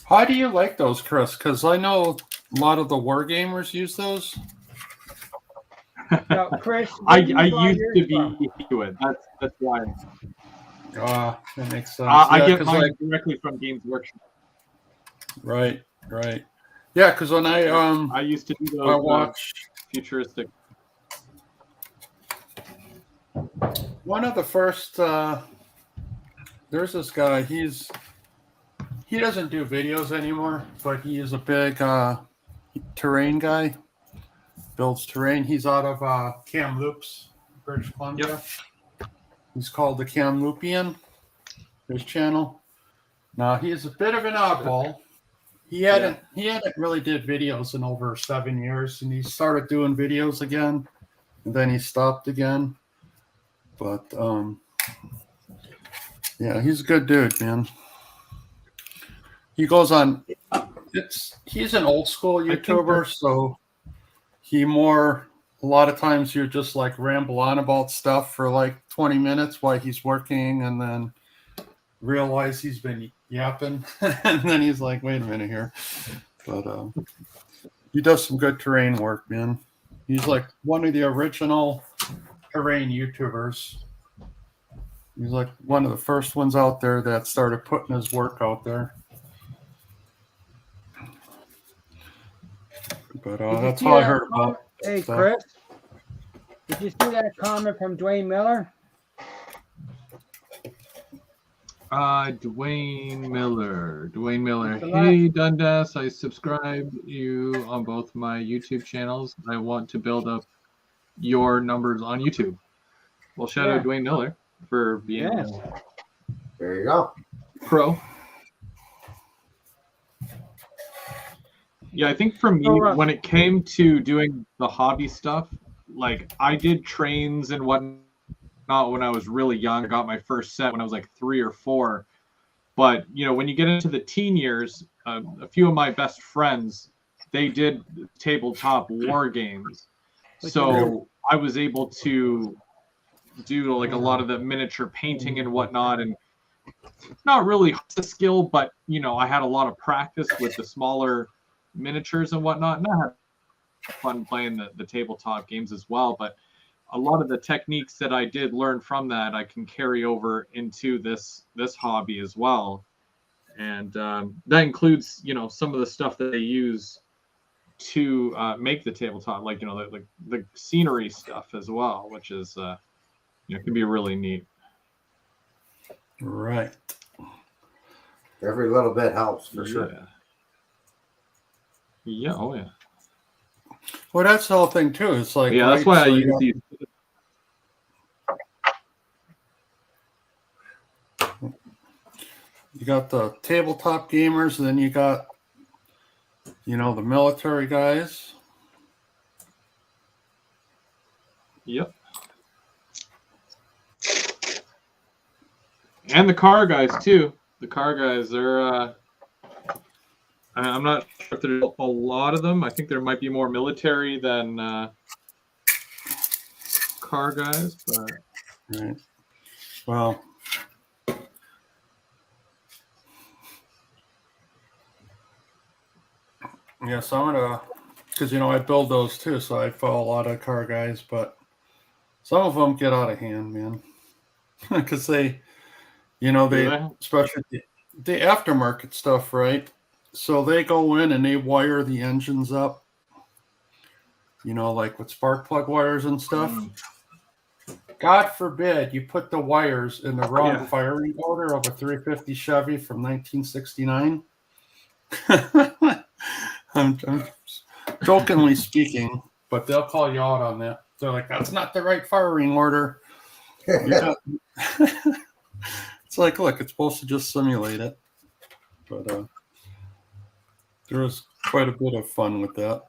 How do you like those, Chris? Because I know a lot of the war gamers use those. No, Chris, I where do you buy used yours to be from? into it. That's why. That makes sense. I Yeah, get 'cause, mine like, directly from Games Workshop. right. Yeah, because when I used to do I those watch futuristic. one of the first. There's this guy. He doesn't do videos anymore, but he is a big terrain guy. Builds terrain. He's out of Kamloops, British Columbia. Yep. He's called the Kamloopian. His channel. Now he's a bit of an oddball. He hadn't really did videos in over 7 years, and he started doing videos again, and then he stopped again. But yeah, he's a good dude, man. He goes on. He's an old school YouTuber, so a lot of times you just like ramble on about stuff for like 20 minutes while he's working, and then realize he's been yapping, and then he's like, wait a minute here. But he does some good terrain work, man. He's like one of the original terrain YouTubers. He's like one of the first ones out there that started putting his work out there. But Did you that's see all I that heard comment? about. Hey, stuff. Chris, did you see that comment from Dwayne Miller? Dwayne Miller. Dwayne Miller. The Hey, Dundas, I subscribe you on both my YouTube channels. I want to build up your numbers on YouTube. Well, shout out Dwayne Miller for being Yes. There you go. pro. Yeah, I think for me, when it came to doing the hobby stuff, like I did trains and whatnot when I was really young. I got my first set when I was like 3 or 4. But, you know, when you get into the teen years, a few of my best friends, they did tabletop war games. So I was able to do like a lot of the miniature painting and whatnot, and not really a skill, but, you know, I had a lot of practice with the smaller miniatures and whatnot, and I had fun playing the tabletop games as well. But a lot of the techniques that I did learn from that, I can carry over into this hobby as well. And that includes, you know, some of the stuff that they use to make the tabletop, like, you know, the scenery stuff as well, which is, you know, can be really neat. Right. Every little bit helps for sure. Yeah. Oh yeah. Well, that's the whole thing too. It's like, yeah, that's why I use these. You got the tabletop gamers, and then you got, you know, the military guys. Yep. And the car guys too. The car guys, they're I'm not sure if there's a lot of them. I think there might be more military than car guys, but Right. Well, yeah, so I'm gonna, because, you know, I build those too, so I follow a lot of car guys, but some of them get out of hand, man. Because they, you know, especially the aftermarket stuff, right? So they go in and they wire the engines up, you know, like with spark plug wires and stuff. God forbid you put the wires in the wrong firing order of a 350 Chevy from 1969. I'm jokingly speaking, but they'll call you out on that. They're like, that's not the right firing order. It's like, look, it's supposed to just simulate it. But there was quite a bit of fun with that.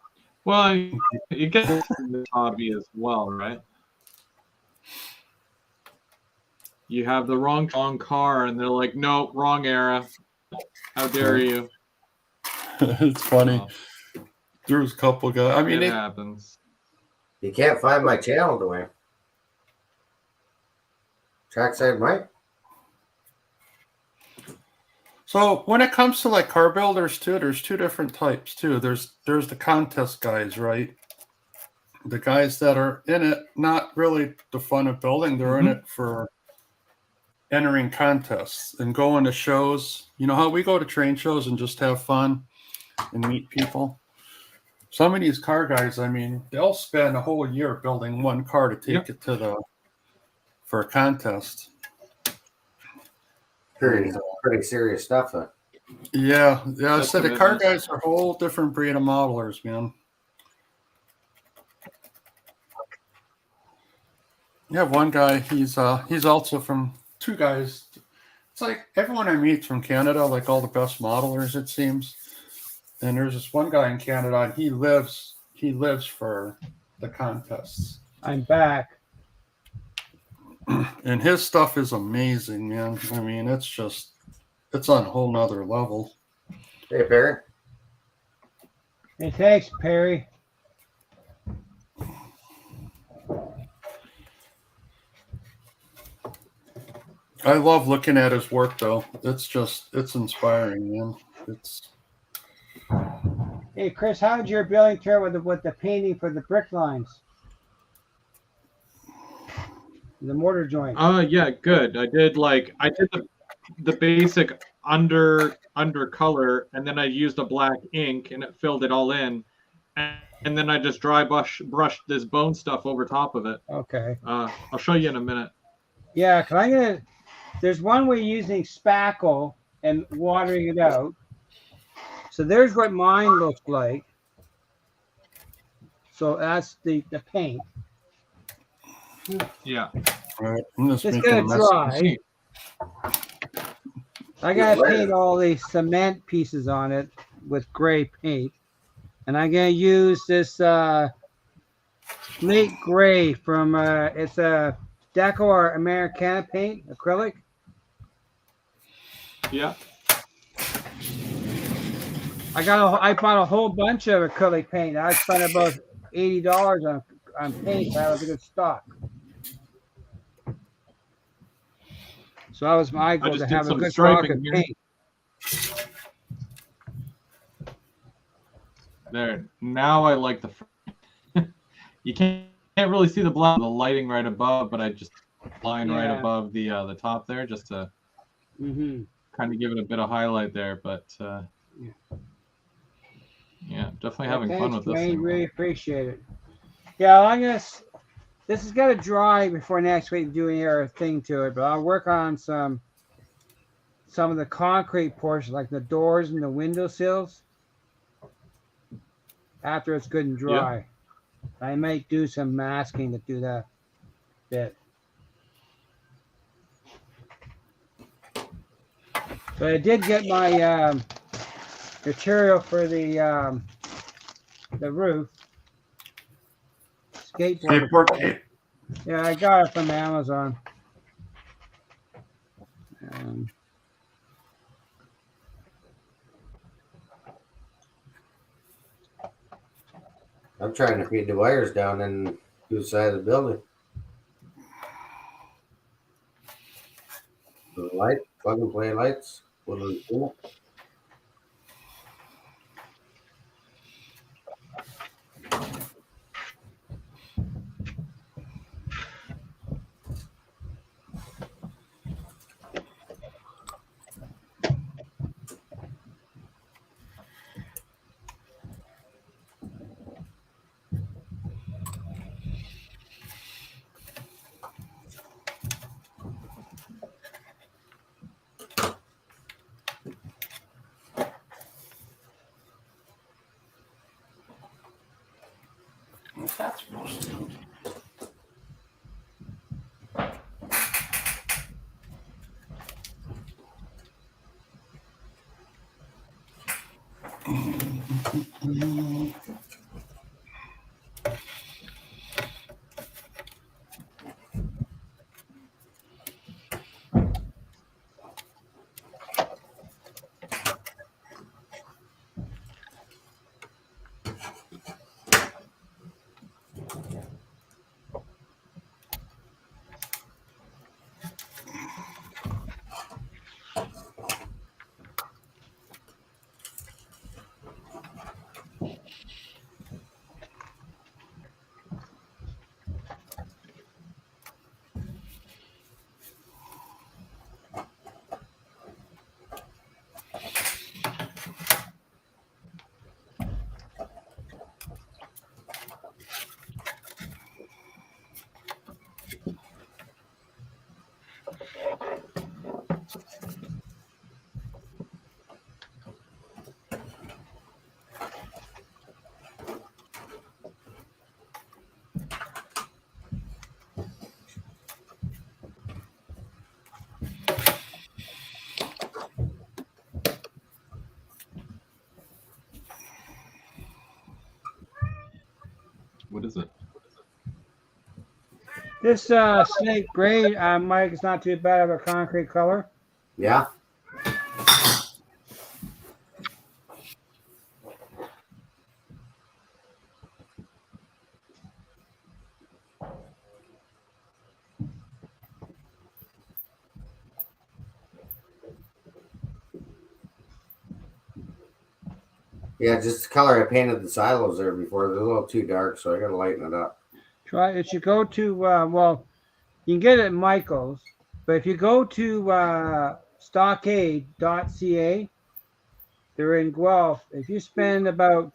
Well, you get in this hobby as well, right? You have the wrong car, and they're like, "No, wrong era. How dare you?" It's funny. There was a couple guys. I mean, it happens. You can't find my channel, Dwayne. Trackside Mike. So when it comes to like car builders too, there's two different types too. There's the contest guys, right? The guys that are in it, not really the fun of building. They're in it for entering contests and going to shows. You know how we go to train shows and just have fun and meet people? Some of these car guys, I mean, they'll spend a whole year building one car to take it to for a contest. Pretty serious stuff, though. Yeah. I said the car guys are a whole different breed of modelers, man. You have one guy. He's also from two guys. It's like everyone I meet's from Canada, like all the best modelers, it seems. And there's this one guy in Canada, and he lives for the contests. I'm back. And his stuff is amazing, man. I mean, it's on a whole nother level. Hey, Perry. Hey, thanks, Perry. I love looking at his work, though. It's inspiring, man. Hey, Chris, how did your building turn with the painting for the brick lines? The mortar joint. Yeah, good. I did the basic under color, and then I used a black ink and it filled it all in. and then I just dry brush this bone stuff over top of it. Okay. I'll show you in a minute. Yeah, cause I'm gonna. There's one way using spackle and watering it out. So there's what mine looks like. So that's the paint. Yeah. All right, I'm just It's making a gonna mess. dry. I gotta paint all the cement pieces on it with gray paint, and I'm gonna use this slate gray from it's a Decor Americana paint acrylic. Yeah. I bought a whole bunch of acrylic paint. I spent about $80 on paint. That was a good stock. So that was my goal, to just did have a some good stock of striping here. paint. There. Now I like the. You can't really see the lighting right above, but I just line right Yeah. above the top there, just to kind of give it a bit of highlight there. But yeah, definitely having fun with this Dwayne, thing. really appreciate it. Yeah, I guess this has got to dry before next week doing our thing to it, but I'll work on some of the concrete portions, like the doors and the window sills, after it's good and dry. I might do some masking to do that bit. But I did get my material for the roof. Skateboard. Skateboard. Yeah, I got it from Amazon. I'm trying to feed the wires down in the side of the building. The light, plug and play lights. What do we do? What's that supposed to do? What is it? This snake gray, Mike, is not too bad of a concrete color. Yeah. Yeah, just the color I painted the silos there before. They're a little too dark, so I got to lighten it up. Try it. You go to well, you can get it at Michael's, but if you go to stockade.ca, they're in Guelph. If you spend about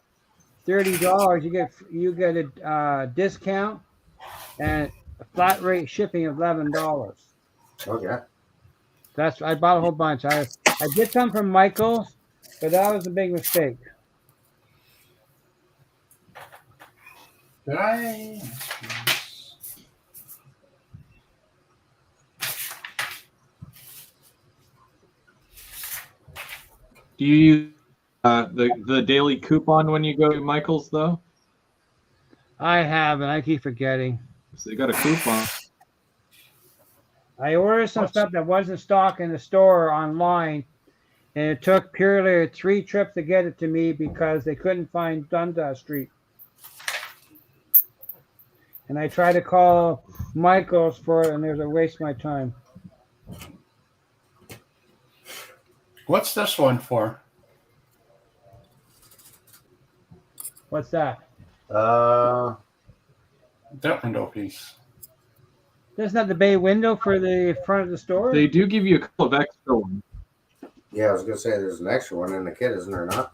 $30, you get a discount and a flat rate shipping of $11. Okay. I bought a whole bunch. I did some from Michael's, but that was a big mistake. Did I? Do you use the daily coupon when you go to Michael's though? I have, and I keep forgetting. So they got a coupon. I ordered some stuff that wasn't stock in the store online, and it took purely 3 trips to get it to me because they couldn't find Dundas Street. And I tried to call Michael's for it, and it was a waste of my time. What's this one for? What's that? That window piece. Isn't that the bay window for the front of the store? They do give you a couple of extra ones. Yeah, I was gonna say there's an extra one in the kit, isn't there not?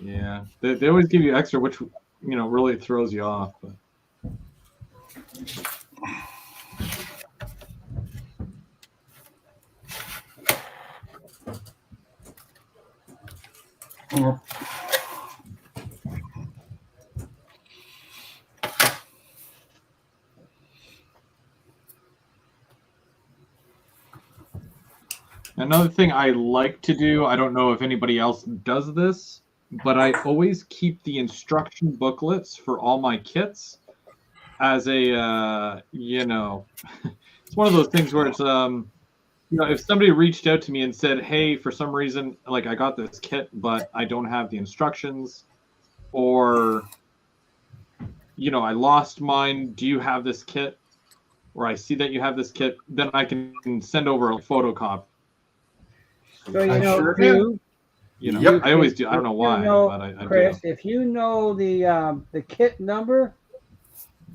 Yeah, they always give you extra, which really throws you off. But. Another thing I like to do, I don't know if anybody else does this, but I always keep the instruction booklets for all my kits as a, it's one of those things where it's, if somebody reached out to me and said, hey, for some reason, like I got this kit, but I don't have the instructions, or, I lost mine, do you have this kit? Or I see that you have this kit, then I can send over a photocopy. So Yep. I always do. I don't know why, but I Chris, do. if you know the kit number,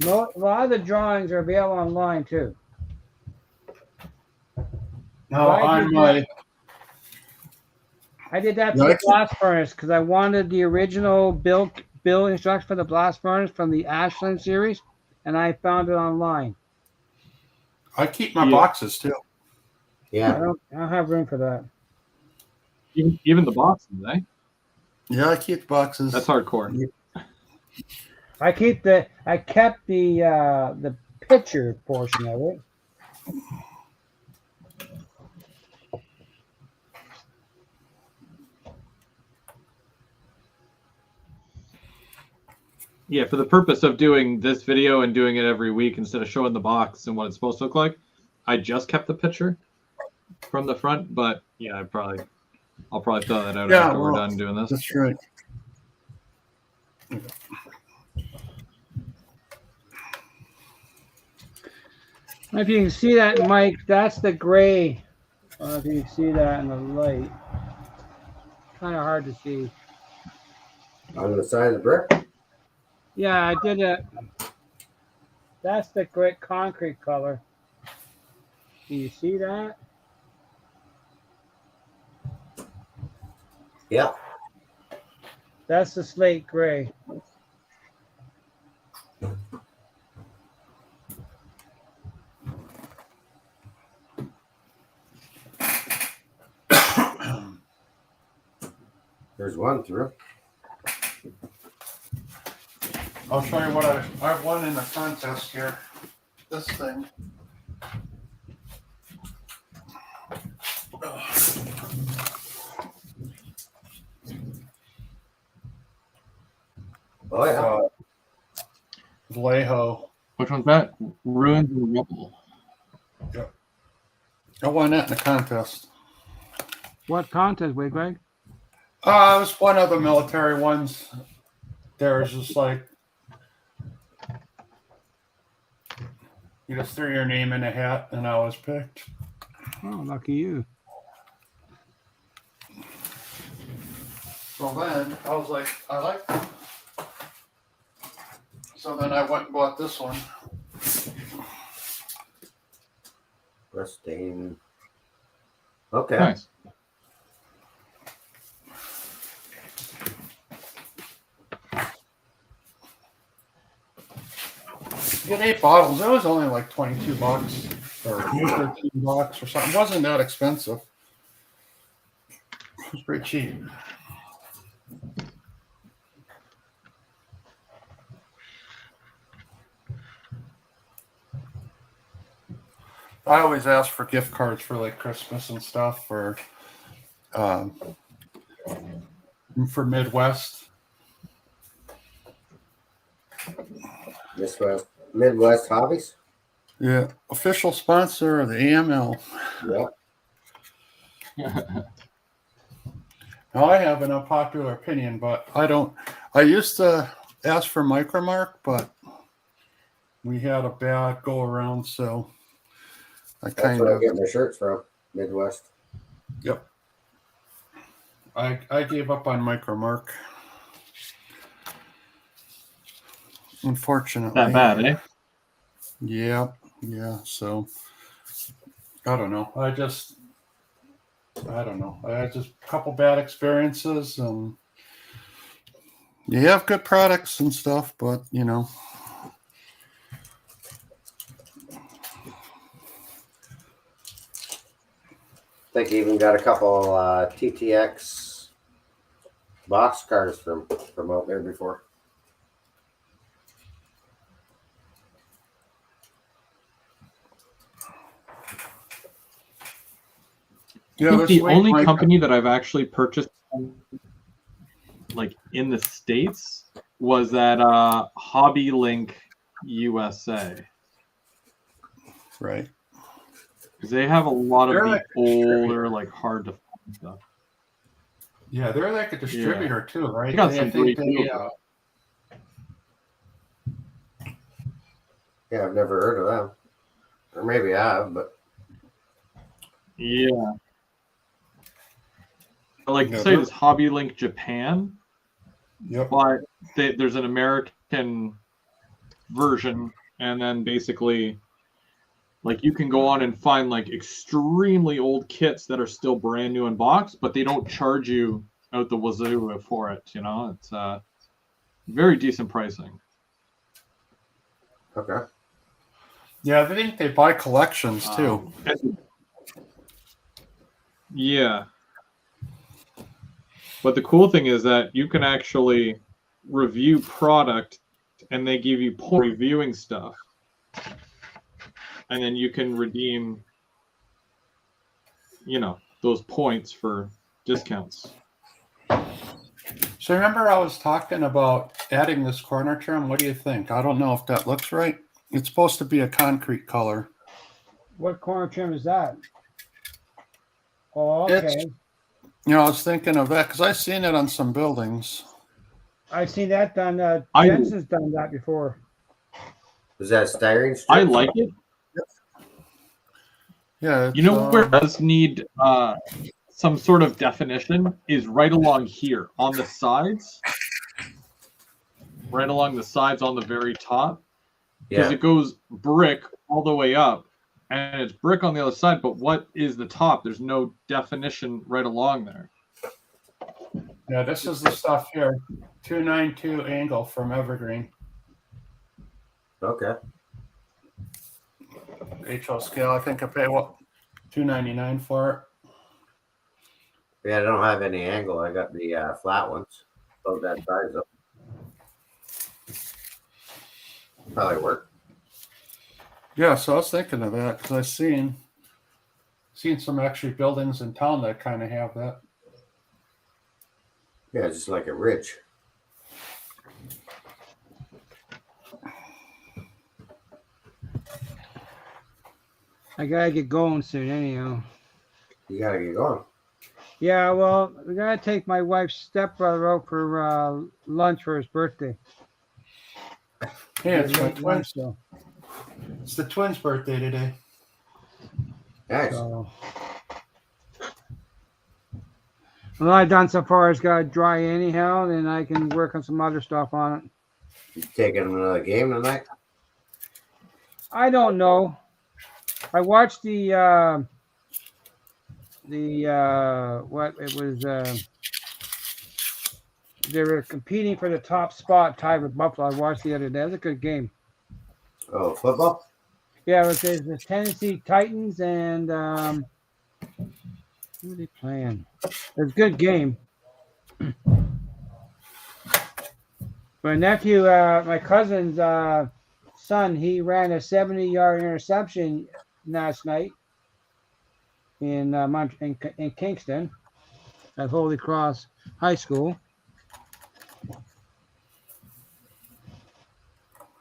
a lot of the drawings are available online too. No, I did that for the blast furnace because I wanted the original build instructions for the blast furnace from the Ashland series, and I found it online. I keep my boxes too. Yeah. I don't have room for that. Even the boxes, eh? Yeah, I keep the boxes. That's hardcore. I kept the picture portion of it. Yeah, for the purpose of doing this video and doing it every week instead of showing the box and what it's supposed to look like, I just kept the picture from the front. But yeah, I'll probably throw that out after we're done doing this. That's right. If you can see that, Mike, that's the gray. I don't know if you can see that in the light. Kind of hard to see. On the side of the brick? Yeah, I did it. That's the gray concrete color. Can you see that? Yeah. That's the slate gray. There's one through. I'll show you what I won in the contest here. This thing. Oh yeah. Vallejo. Which one's that? Ruins and Rubble. Yep. I won that in the contest. What contest, wait, Greg? It was one of the military ones. There was just like, you just threw your name in a hat and I was picked. Oh, lucky you. So then I was like, I like them. So then I went and bought this one. Rustain. Okay. Nice. to get 8 bottles. It was only like $22 or $13 or something. It wasn't that expensive. It was pretty cheap. I always ask for gift cards for like Christmas and stuff, or for Midwest. Midwest Hobbies. Yeah, official sponsor of the AML. Yeah. Now I have an unpopular opinion, but I don't. I used to ask for Micromark, but we had a bad go around, so I That's kind where I of. get my shirts from. Midwest. Yep. I gave up on Micromark. Unfortunately. That bad, eh? Yeah. So I don't know. I don't know. I had just a couple bad experiences, and you have good products and stuff, but I think I even got a couple TTX box cars from out there before. yeah. I think Let's the wait, only Mike. company that I've actually purchased like in the States was that Hobby Link USA. Right. Because they have a lot of They're the like a older, distributor. like hard to find stuff. Yeah, they're like a distributor too, right? They got I some think great deals. Yeah, I've never heard of them. Or maybe I have, but Yeah. Like Yeah, say they're- this Hobby Link Japan, Yep. but there's an American version, and then basically like you can go on and find like extremely old kits that are still brand new in box, but they don't charge you out the wazoo for it. It's very decent pricing. okay. Yeah, I think they buy collections too. Yeah. But the cool thing is that you can actually review product, and they give you point reviewing stuff, and then you can redeem those points for discounts. So remember I was talking about adding this corner trim? What do you think? I don't know if that looks right. It's supposed to be a concrete color. What corner trim is that? Oh, okay. It's- I was thinking of that because I've seen it on some buildings. I've seen that done. I- Jensen's done that before. Is that styrene strip? I like it. Yeah. Where it does need some sort of definition is right along here on the sides. Right along the sides on the very top. Because Yeah. it goes brick all the way up, and it's brick on the other side, but what is the top? There's no definition right along there. Yeah, this is the stuff here. 292 angle from Evergreen. Okay. HO scale. I think I pay $2.99 for it. Yeah, I don't have any angle. I got the flat ones. About that size up. Probably work. Yeah, so I was thinking of that because I've seen some actually buildings in town that kind of have that. Yeah, it's just like a ridge. I gotta get going soon, anyhow. You gotta get going. Yeah, well, we gotta take my wife's stepbrother out for lunch for his birthday. Yeah, it's my Late lunch, twins. so. It's the twins' birthday today. Nice. So, what I've done so far is got to dry anyhow, then I can work on some other stuff on it. You taking another game tonight? I don't know. I watched what it was. They were competing for the top spot, tied with Buffalo. I watched the other day. It was a good game. Oh, football? Yeah, it was the Tennessee Titans and who are they playing? It was a good game. My nephew, my cousin's son, he ran a 70-yard interception last night in in Kingston at Holy Cross High School.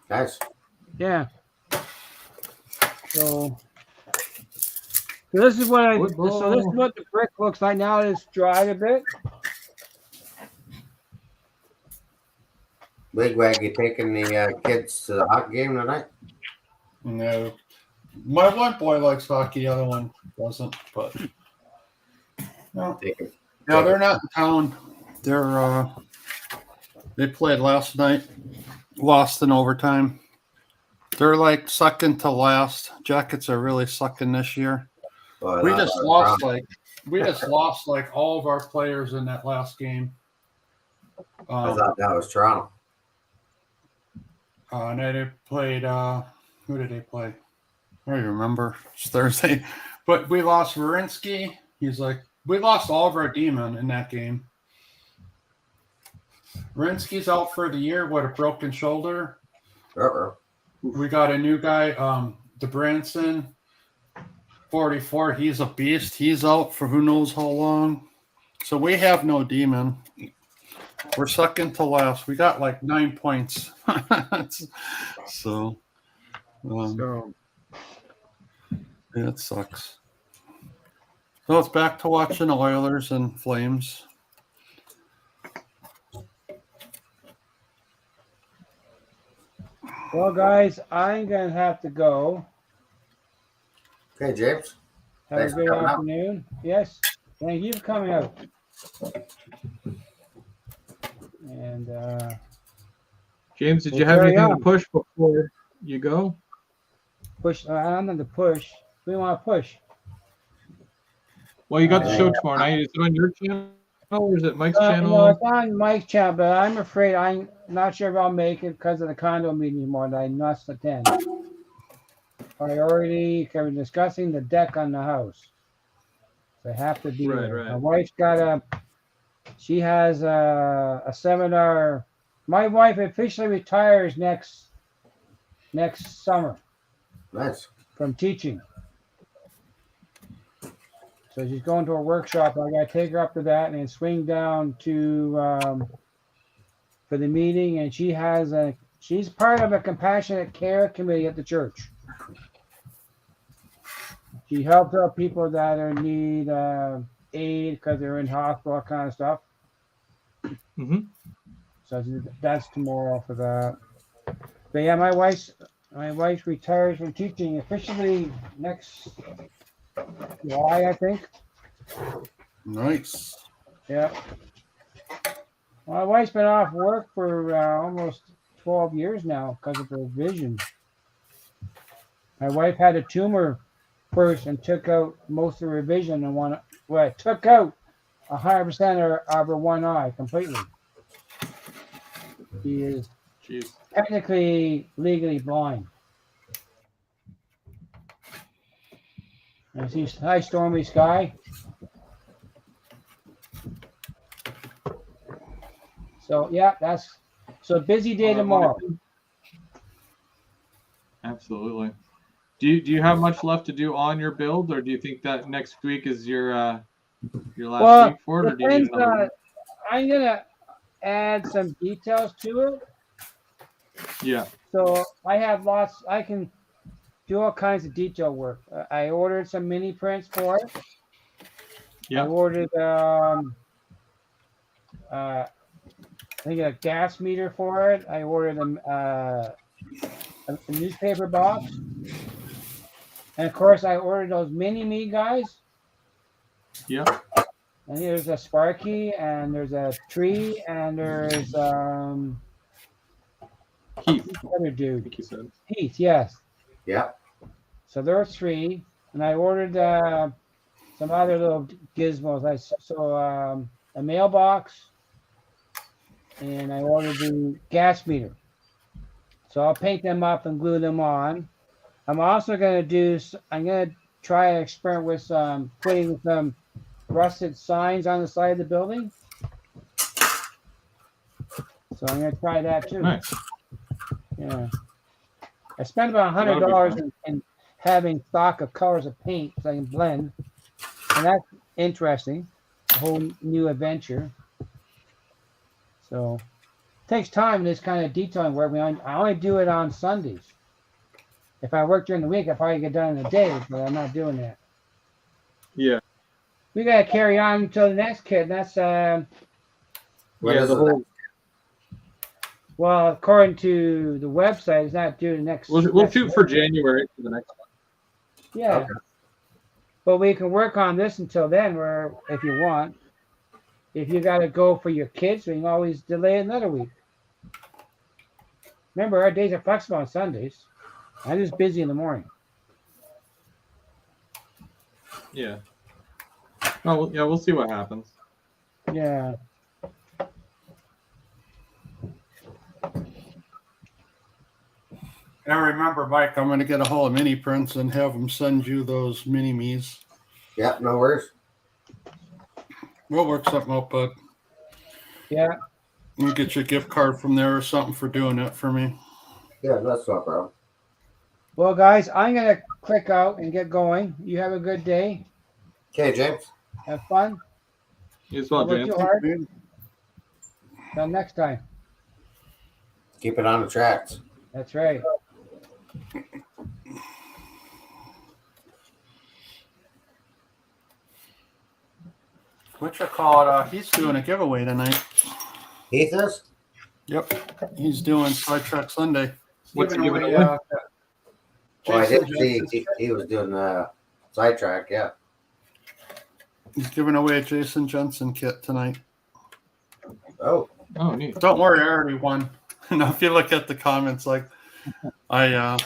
Nice. Yeah. So this is what this is what the brick looks like now. It's dried a bit. Wigwag, you taking the kids to the hockey game tonight? No. My one boy likes hockey, the other one doesn't, but no. Yeah, they're not in town. They played last night, lost in overtime. They're like second to last. Jackets are really sucking this year. Well, We just lost like all of our players in that last game. I thought that was Toronto. And they played. Who did they play? I don't even remember. It's Thursday, but we lost Verinsky. We lost all of our D-men in that game. Verinsky's out for the year with a broken shoulder. Uh-oh. We got a new guy, DeBranson, 44. He's a beast. He's out for who knows how long. So we have no D-men. We're second to last. We got like 9 points. So yeah, it sucks. So it's back to watching Oilers and Flames. Well, guys, I'm gonna have to go. Okay, James. Have Thanks a for good coming out. afternoon. Yes, thank you for coming out. And James, did Well, you have carry anything on. to push before you go? push. I'm on the push. We want to push. Well, you got the show tomorrow night. Is it on your channel or is it Mike's No, channel? it's on Mike's channel, but I'm afraid I'm not sure if I'll make it because of the condo meeting tomorrow night. Not attend. Priority, because we're discussing the deck on the house. So I have to be Right, there. right. My wife's got she has a seminar. My wife officially retires next summer Nice. from teaching. So she's going to a workshop. I got to take her up to that and then swing down to for the meeting. And she's part of a compassionate care committee at the church. She helps out people that are in need aid because they're in hospital, that kind of stuff. Mm-hmm. So that's tomorrow for that. But yeah, my wife retires from teaching officially next July, I think. Nice. Yeah. My wife's been off work for almost 12 years now because of her vision. My wife had a tumor first and took out most of her vision and took out 100% of her one eye completely. She is technically legally blind. And see high stormy sky. So yeah, so busy day tomorrow. Absolutely. Do you have much left to do on your build, or do you think that next week is your last week for it, or do you need another week? I'm gonna add some details to it. Yeah. So I have lots. I can do all kinds of detail work. I ordered some mini prints for it. Yeah. I ordered I think a gas meter for it. I ordered a newspaper box. And of course, I ordered those mini-me guys. Yeah. And there's a Sparky, and there's a tree, and there's Heath. the other dude. I think you said. Heath, yes. Yeah. So there are three, and I ordered some other little gizmos. A mailbox, and I ordered the gas meter. So I'll paint them up and glue them on. I'm also going to try an experiment with putting some rusted signs on the side of the building. So I'm going to try that too. Nice. Yeah. I spent about That'll be $100 fun. in having stock of colors of paint so I can blend. And that's interesting. A whole new adventure. So it takes time, this kind of detailing work. I only do it on Sundays. If I work during the week, I probably get done in a day, but I'm not doing that. Yeah. We got to carry on until the next kid. That's When is the it? whole. well, according to the website, it's not due the next. We'll next shoot month. for January for the next one. Yeah. Okay. But we can work on this until then, where if you want. If you got to go for your kids, we can always delay another week. Remember, our days are flexible on Sundays. I'm just busy in the morning. Yeah. Oh, well, yeah, we'll see what happens. Yeah. Now remember, Mike, I'm going to get a hold of Mini Prince and have them send you those mini-me's. Yeah, no worries. We'll work something out, bud. Yeah. We'll get you a gift card from there or something for doing that for me. Yeah, that's no problem. Well, guys, I'm going to click out and get going. You have a good day. Okay, James. Have fun. You as well, Don't work James. too hard. Till next time. Keep it on the tracks. That's right. What you call it? He's doing a giveaway tonight. Heath is? Yep, he's doing Sidetrack Sunday. What's he Giving giving away, away? Oh, I Jason did see Jensen's- he was doing sidetrack, yeah. He's giving away a Jason Jensen kit tonight. Oh, Oh, neat. Don't worry, I already won. Now, if you look at the comments, like a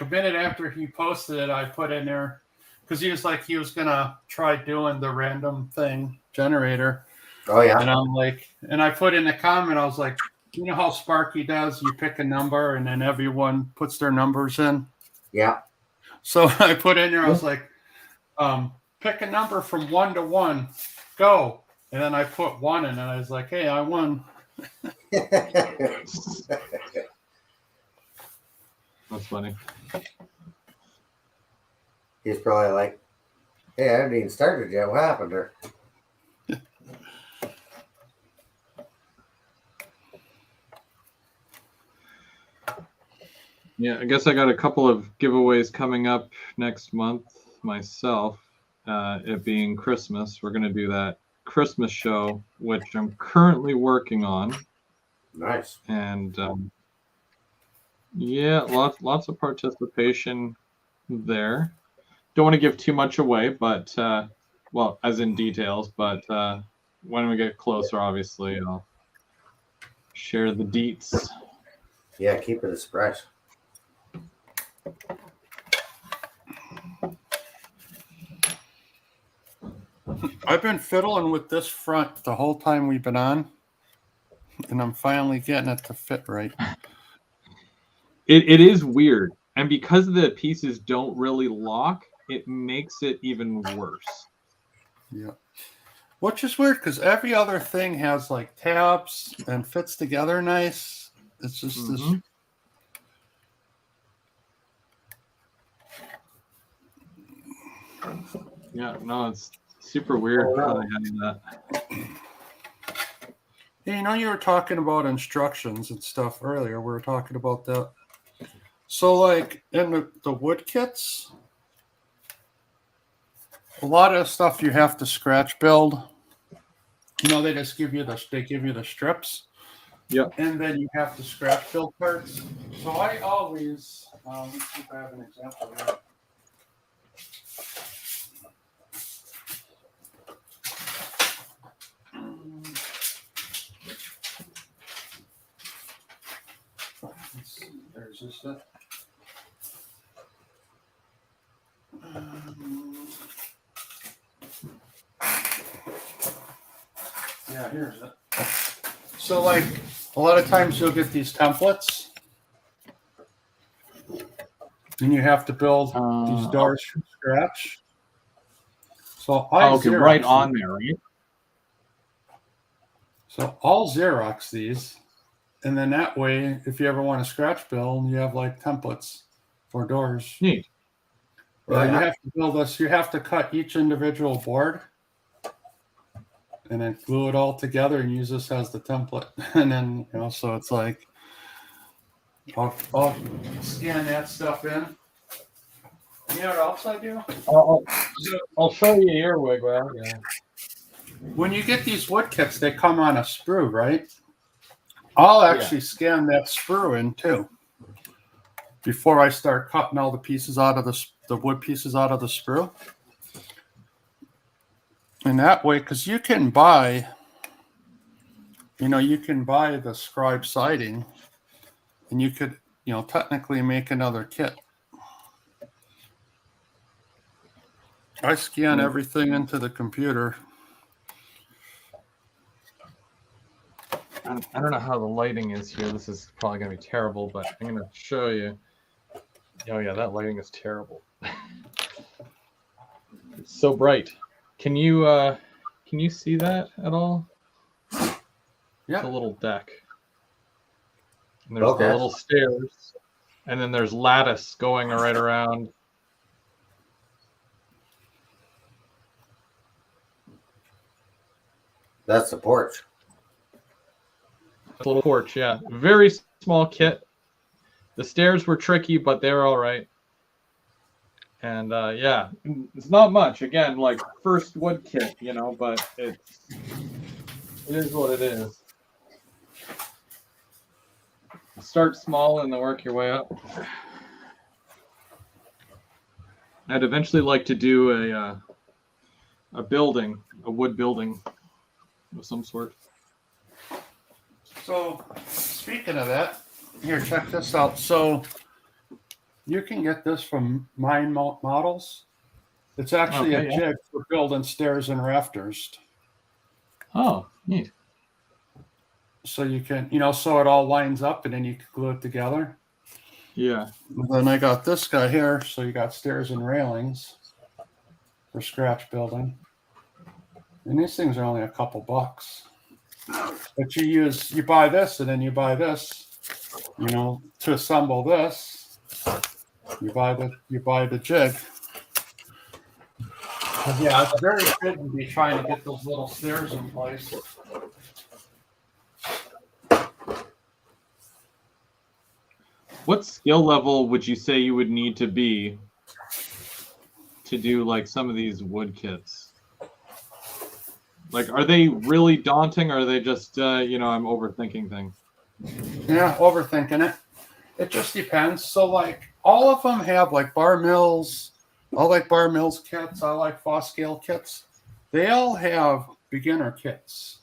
minute after he posted it, I put in there because he was gonna try doing the random thing generator, oh yeah. and I'm like, and I put in the comment, I was like, you know how Sparky does? You pick a number, and then everyone puts their numbers in. Yeah. So I put in there, I was like, pick a number from 1 to 1, go. And then I put 1 in, and I was like, hey, I won. That's funny. He's probably like, hey, I haven't even started yet. What happened there? Yeah, I guess I got a couple of giveaways coming up next month myself. It being Christmas, we're going to do that Christmas show, which I'm currently working on. Nice. And yeah, lots of participation there. Don't want to give too much away, but well, as in details, but when we get closer, obviously, I'll share the deets. Yeah, keep it fresh. I've been fiddling with this front the whole time we've been on, and I'm finally getting it to fit right. It is weird, and because the pieces don't really lock, it makes it even worse. Yeah. Which is weird because every other thing has like tabs and fits together nice. It's just this. Yeah, no, it's super weird how they have that. Hey, you know, you were talking about instructions and stuff earlier. We were talking about that. So, like in the wood kits, a lot of stuff you have to scratch build. You know, they just give you the strips. Yeah. And then you have to scratch build parts. So I always let's see if I have an example here. Let's see, there's this stuff. Yeah, here's it. So, like, a lot of times you'll get these templates, and you have to build these doors from scratch. So okay, right on there, right? So I'll Xerox these, and then that way, if you ever want to scratch build, you have like templates for doors. Neat. You have to build this. You have to cut each individual board, and then glue it all together and use this as the template. And then so it's like I'll scan that stuff in. You know what else I do? I'll show you your wigwag. Yeah. When you get these wood kits, they come on a sprue, right? I'll actually scan that sprue in too before I start cutting all the pieces out of the wood pieces out of the sprue. And that way, because you can buy the scribe siding, and you could, technically make another kit. I scan everything into the computer. I don't know how the lighting is here. This is probably going to be terrible, but I'm going to show you. Oh, yeah, that lighting is terrible. It's so bright. Can you see that at all? Yeah. It's a little deck. And there's the little stairs. And then there's lattice going right around. That's the porch. A little porch, yeah. Very small kit. The stairs were tricky, but they were all right. And yeah, it's not much. Again, like first wood kit, but it is what it is. Start small and then work your way up. I'd eventually like to do a building, a wood building of some sort. So, speaking of that, here, check this out. So, you can get this from Mine Models. It's actually a jig for building stairs and rafters. Oh, neat. So you can, so it all lines up and then you can glue it together. Yeah. And then I got this guy here. So you got stairs and railings for scratch building. And these things are only a couple bucks. But you buy this and then you buy this, to assemble this. You buy the jig. Yeah, it's very good to be trying to get those little stairs in place. What skill level would you say you would need to be to do like some of these wood kits? Like, are they really daunting, or are they just, I'm overthinking things? Yeah, overthinking it. It just depends. So, like, all of them have, like, bar mills. I like bar mills kits. I like Foscale kits. They all have beginner kits.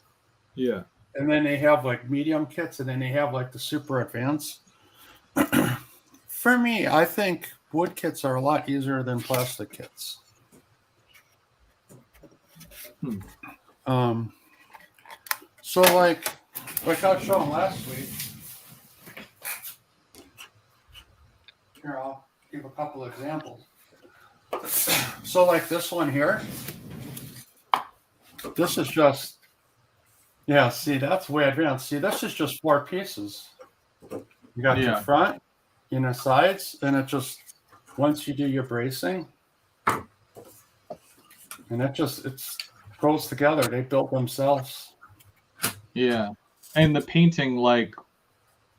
Yeah. And then they have, like, medium kits, and then they have, like, the super advanced. For me, I think wood kits are a lot easier than plastic kits. So like I was showing last week. Here, I'll give a couple examples. So like this one here. This is just, see, that's way advanced. See, this is just 4 pieces. You got your front, the sides, and it just, once you do your bracing, and it goes together. They built themselves. Yeah. And the painting, like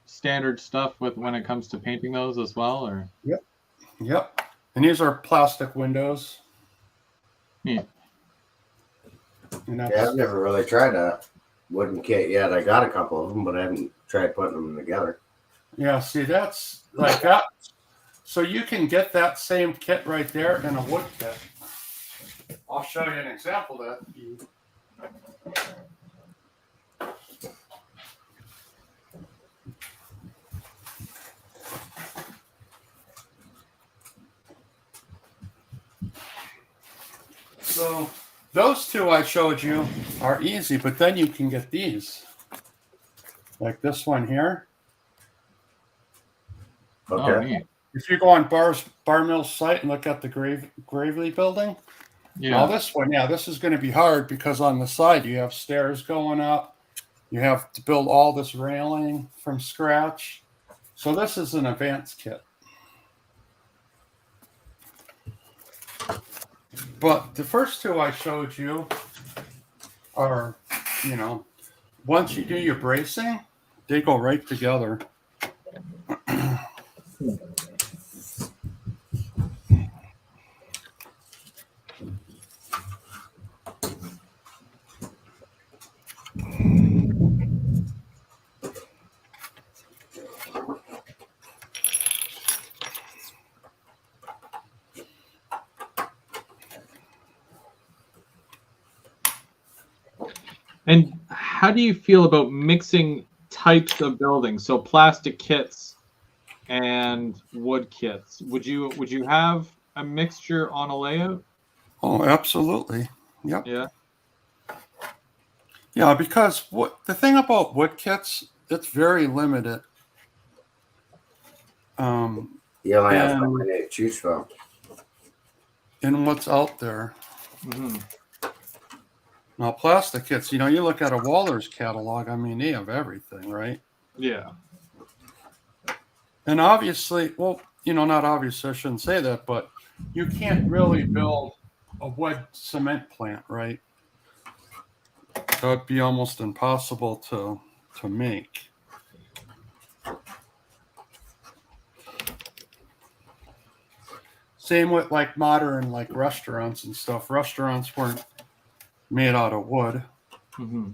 standard stuff with when it comes to painting those as well, or? Yep. And these are plastic windows. Yeah. I've never really tried a wooden kit yet. I got a couple of them, but I haven't tried putting them together. Yeah, see, that's like that. So you can get that same kit right there in a wood kit. I'll show you an example of that. So those two I showed you are easy, but then you can get these. Like this one here. Okay. if you go on Bar Mill's site and look at the Gravely building, now this one, this is going to be hard because on the side you have stairs going up. You have to build all this railing from scratch. So this is an advanced kit. But the first two I showed you are, once you do your bracing, they go right together. And how do you feel about mixing types of buildings? So plastic kits and wood kits. Would you have a mixture on a layout? Oh, absolutely. Yep. Yeah. Yeah, because the thing about wood kits, it's very limited. You only have so many to choose from. In what's out there. Mm-hmm. Now, plastic kits, you look at a Walthers catalog, I mean, they have everything, right? Yeah. And obviously, well, not obviously, I shouldn't say that, but you can't really build a wood cement plant, right? That would be almost impossible to make. Same with like modern like restaurants and stuff. Restaurants weren't made out of wood. Mm-hmm.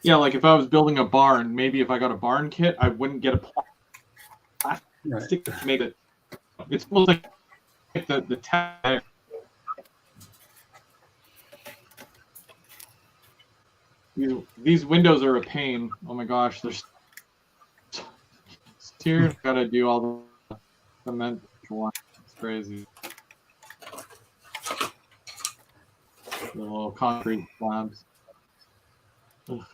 Yeah, like if I was building a barn, maybe if I got a barn kit, I wouldn't get a plastic to make it. It's almost like the tire. These windows are a pain. Oh my gosh, there's here. Gotta do all the cement. It's crazy. The little concrete slabs. Ugh.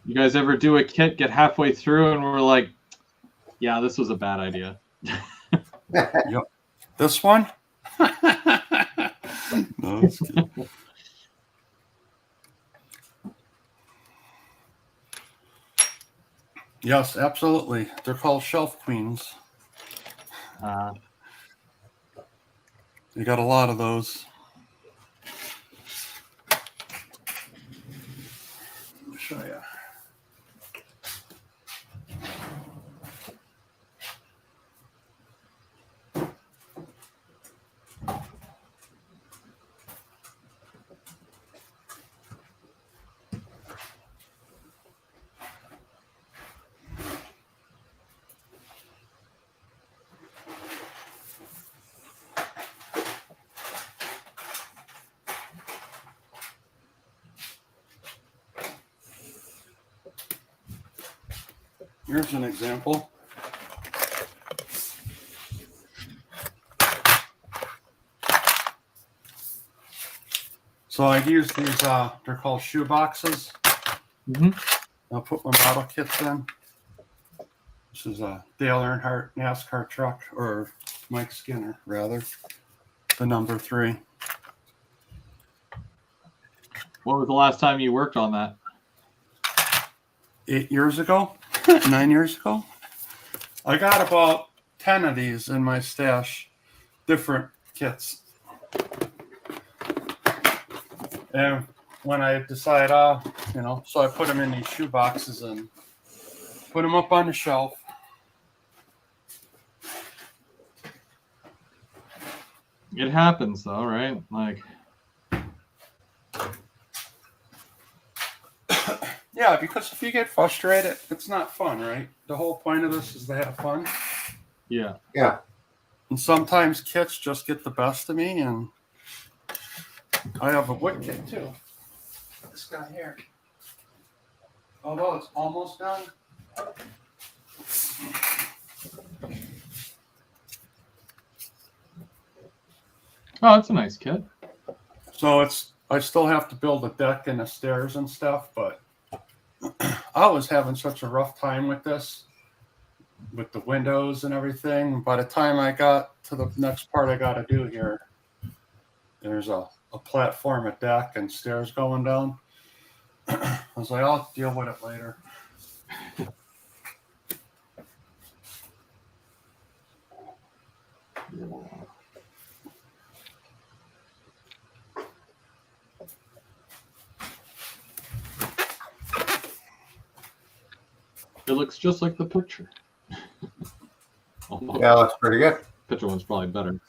You guys ever do a kit, get halfway through, and we're like, yeah, this was a bad idea? Yep. This one? No, it's good. Yes, absolutely. They're called shelf queens. You got a lot of those. Let me show you. Here's an example. So I use these, they're called shoe boxes. Mm-hmm. I'll put my model kits in. This is a Dale Earnhardt NASCAR truck, or Mike Skinner, rather, the number 3. What was the last time you worked on that? 8 years ago, 9 years ago. I got about 10 of these in my stash, different kits. And when I decide, so I put them in these shoe boxes and put them up on the shelf. It happens though, right? Like, Yeah, because if you get frustrated, it's not fun, right? The whole point of this is to have fun. Yeah. Yeah. And sometimes kits just get the best of me, and I have a wood kit too. This guy here. Although it's almost done. Oh, that's a nice kit. So I still have to build a deck and the stairs and stuff, but I was having such a rough time with this, with the windows and everything. By the time I got to the next part I got to do here, there's a platform, a deck, and stairs going down. I was like, I'll deal with it later. It looks just like the picture. Almost. Yeah, looks pretty good. Picture one's probably better.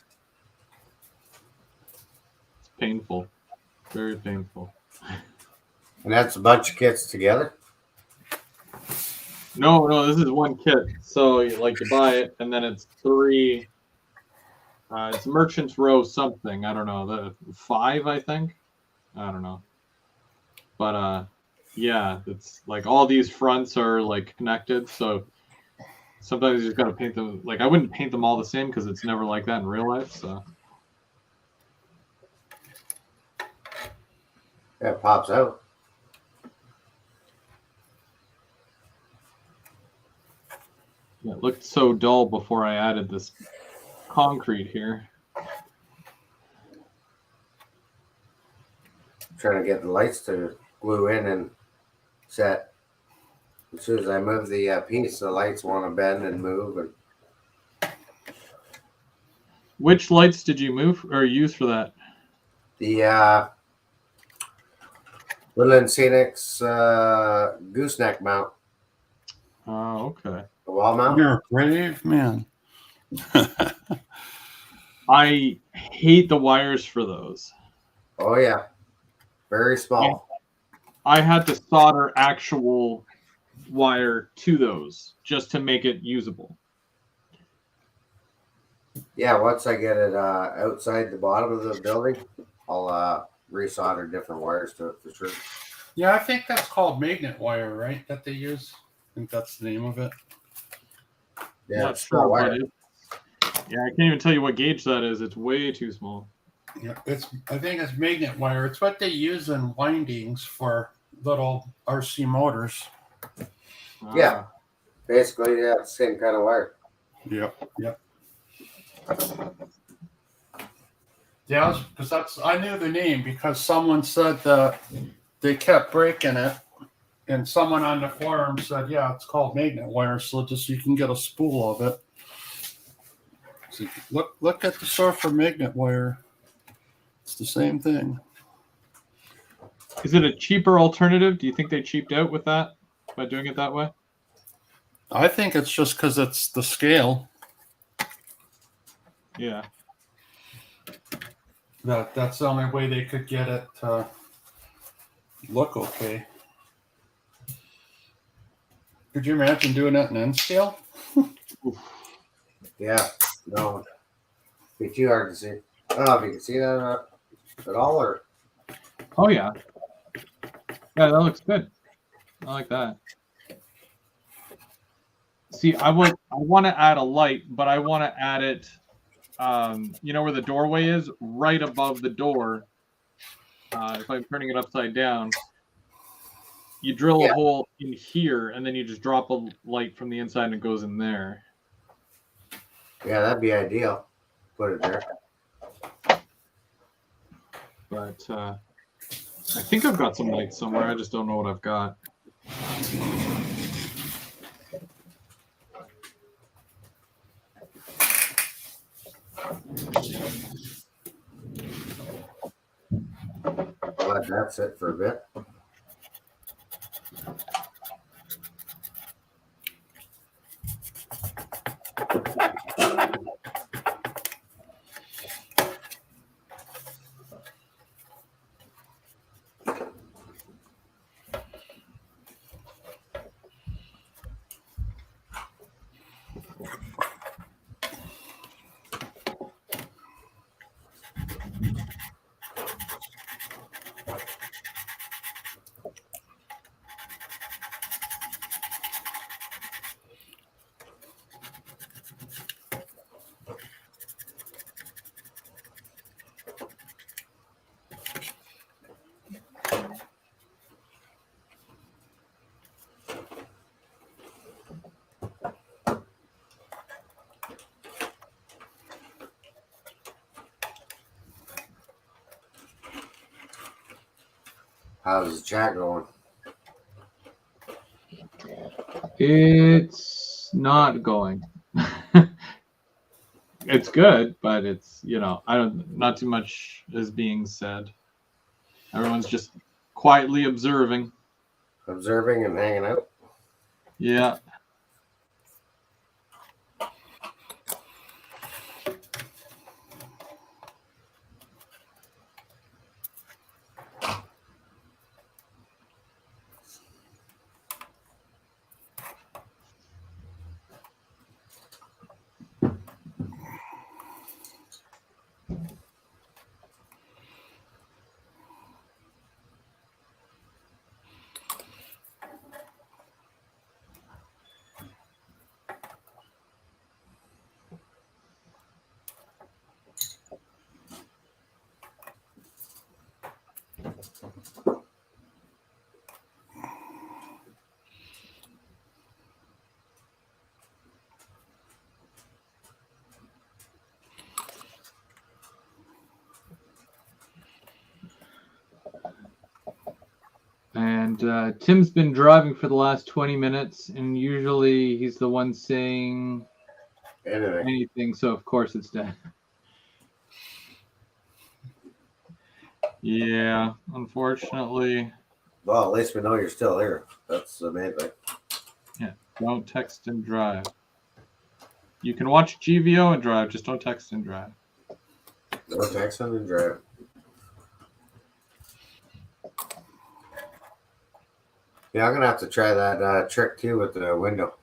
It's painful. Very painful. And that's a bunch of kits together. No, this is one kit. So you buy it, and then it's 3. It's Merchant's Row something. I don't know. The 5, I think. I don't know. But yeah, it's like all these fronts are like connected. So sometimes you just gotta paint them. Like I wouldn't paint them all the same because it's never like that in real life. So Yeah, it pops out. yeah, it looked so dull before I added this concrete here. Trying to get the lights to glue in and set. As soon as I move the piece, the lights want to bend and move. And Which lights did you move or use for that? the Woodland Scenics gooseneck mount, Oh, okay. the wall mount. You're a brave man. I hate the wires for those. Oh yeah, very small. I had to solder actual wire to those just to make it usable. Yeah, once I get it outside the bottom of the building, I'll resolder different wires to it for sure. Yeah, I think that's called magnet wire, right? That they use. I think that's the name of it. Yeah, Not it's sure small what wire. yeah, I can't even tell you what gauge that is. It's way too small. Yeah, I think it's magnet wire. It's what they use in windings for little RC motors. Yeah. Basically, yeah, same kind of wire. Yep. Yeah, because I knew the name because someone said that they kept breaking it, and someone on the forum said, "Yeah, it's called magnet wire, so just you can get a spool of it." So look at the store for magnet wire. It's the same thing. Is it a cheaper alternative? Do you think they cheaped out with that by doing it that way? I think it's just because it's the scale. Yeah. That's the only way they could get it to look okay. Could you imagine doing that in N scale? Yeah, no, be too hard to see. I don't know if you can see that at all, or Oh yeah. Yeah, that looks good. I like that. See, I want to add a light, but I want to add it. You know where the doorway is, right above the door. If I'm turning it upside down, you drill a hole in here, and then you just drop a light from the inside, and it goes in there. yeah, that'd be ideal. Put it there. But I think I've got some lights somewhere. I just don't know what I've got. I'll let that sit for a bit. How's the chat going? It's not going. It's good, but it's, not too much is being said. Everyone's just quietly observing. Observing and hanging out. Yeah. And Tim's been driving for the last 20 minutes, and usually he's the one saying anything, so of course it's dead. Yeah, unfortunately. Well, at least we know you're still here. That's the main thing. Yeah, don't text and drive. You can watch GVO and drive, just don't text and drive. No texting and drive. Yeah, I'm gonna have to try that trick too with the window,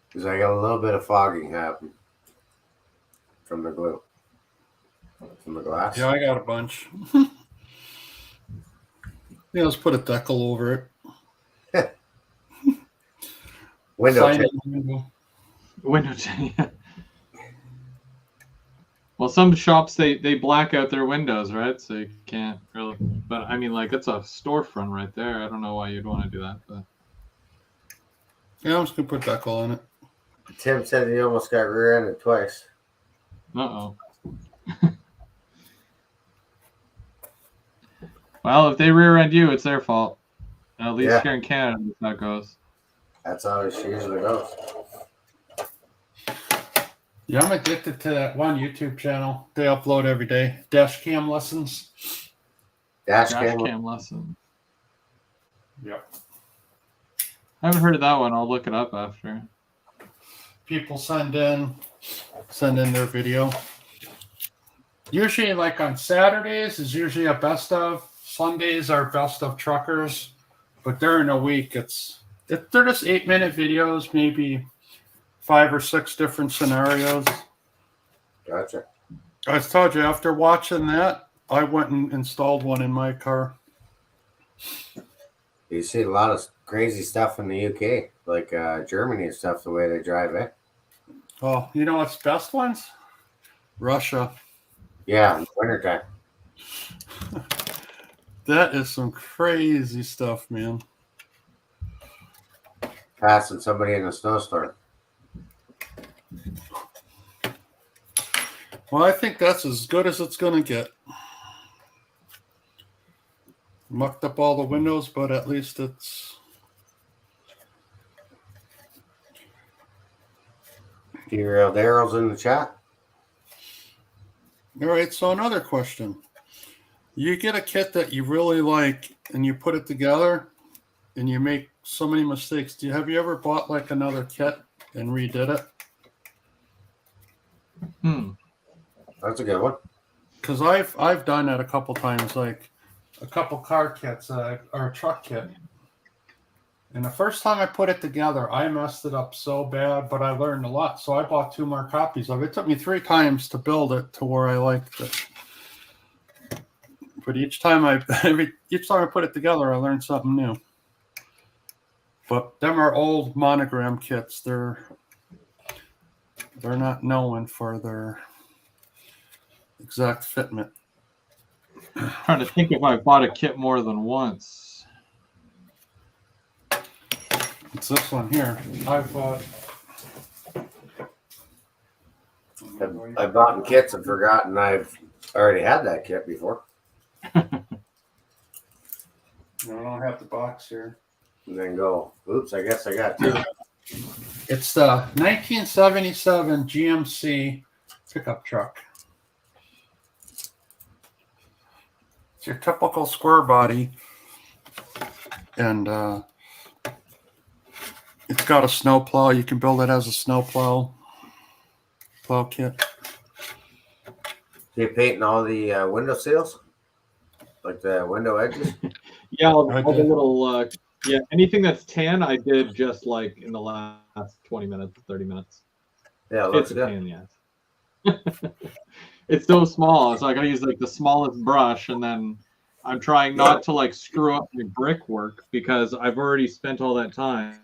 because I got a little bit of fogging happening from the glue, from the glass. Yeah, I got a bunch. Yeah, let's put a decal over it. Window tint. Window tint, yeah. Well, some shops, they black out their windows, right? So you can't really. But I mean, like, it's a storefront right there. I don't know why you'd want to do that, but. Yeah, I'm just gonna put decal on it. Tim said he almost got rear-ended twice. Uh-oh. Well, if they rear-end you, it's their fault. At least here in Canada, that's how it goes. That's how it usually goes. Yeah, I'm addicted to that one YouTube channel. They upload every day. Dash cam lessons. Dash cam lesson. Yep. I haven't heard of that one. I'll look it up after. People send in their video. Usually, like on Saturdays, is usually a best of. Sundays are best of truckers. But during the week, they're just 8-minute videos, maybe 5 or 6 different scenarios. Gotcha. I told you, after watching that, I went and installed one in my car. You see a lot of crazy stuff in the UK, like Germany and stuff, the way they drive it. Oh, you know what's best ones? Russia. Yeah, in the wintertime. That is some crazy stuff, man. Passing somebody in a snowstorm. Well, I think that's as good as it's going to get. Mucked up all the windows, but at least it's... Derailed arrows in the chat. All right, so another question. You get a kit that you really like, and you put it together, and you make so many mistakes. Have you ever bought like another kit and redid it? That's a good one. Because I've done that a couple times, like a couple car kits or a truck kit. And the first time I put it together, I messed it up so bad, but I learned a lot. So I bought 2 more copies of it. It took me 3 times to build it to where I liked it. But each time I put it together, I learned something new. But them are old monogram kits. They're not known for their exact fitment. I'm trying to think if I bought a kit more than once. It's this one here. I've bought kits and forgotten I've already had that kit before. No, I don't have the box here. And then go, oops, I guess I got two. It's the 1977 GMC pickup truck. It's your typical square body. And it's got a snow plow. You can build it as a snow plow kit. You painting all the window seals? Like the window edges? Yeah, all I the did. little yeah, anything that's tan, I did just like in the last 20 minutes, 30 minutes. Yeah, it looks It's a good. pain in the ass. It's so small, so I gotta use like the smallest brush, and then I'm trying not to like screw up my brickwork because I've already spent all that time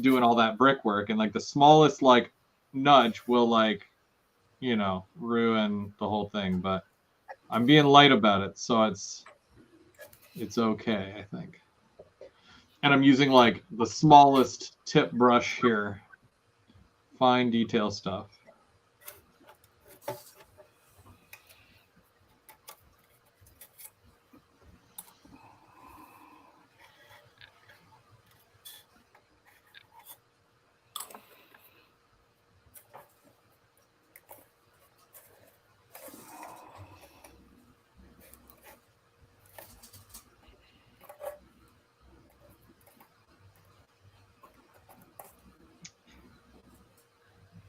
doing all that brickwork, and like the smallest like nudge will like, you know, ruin the whole thing. But I'm being light about it, so it's okay, I think. And I'm using like the smallest tip brush here, fine detail stuff.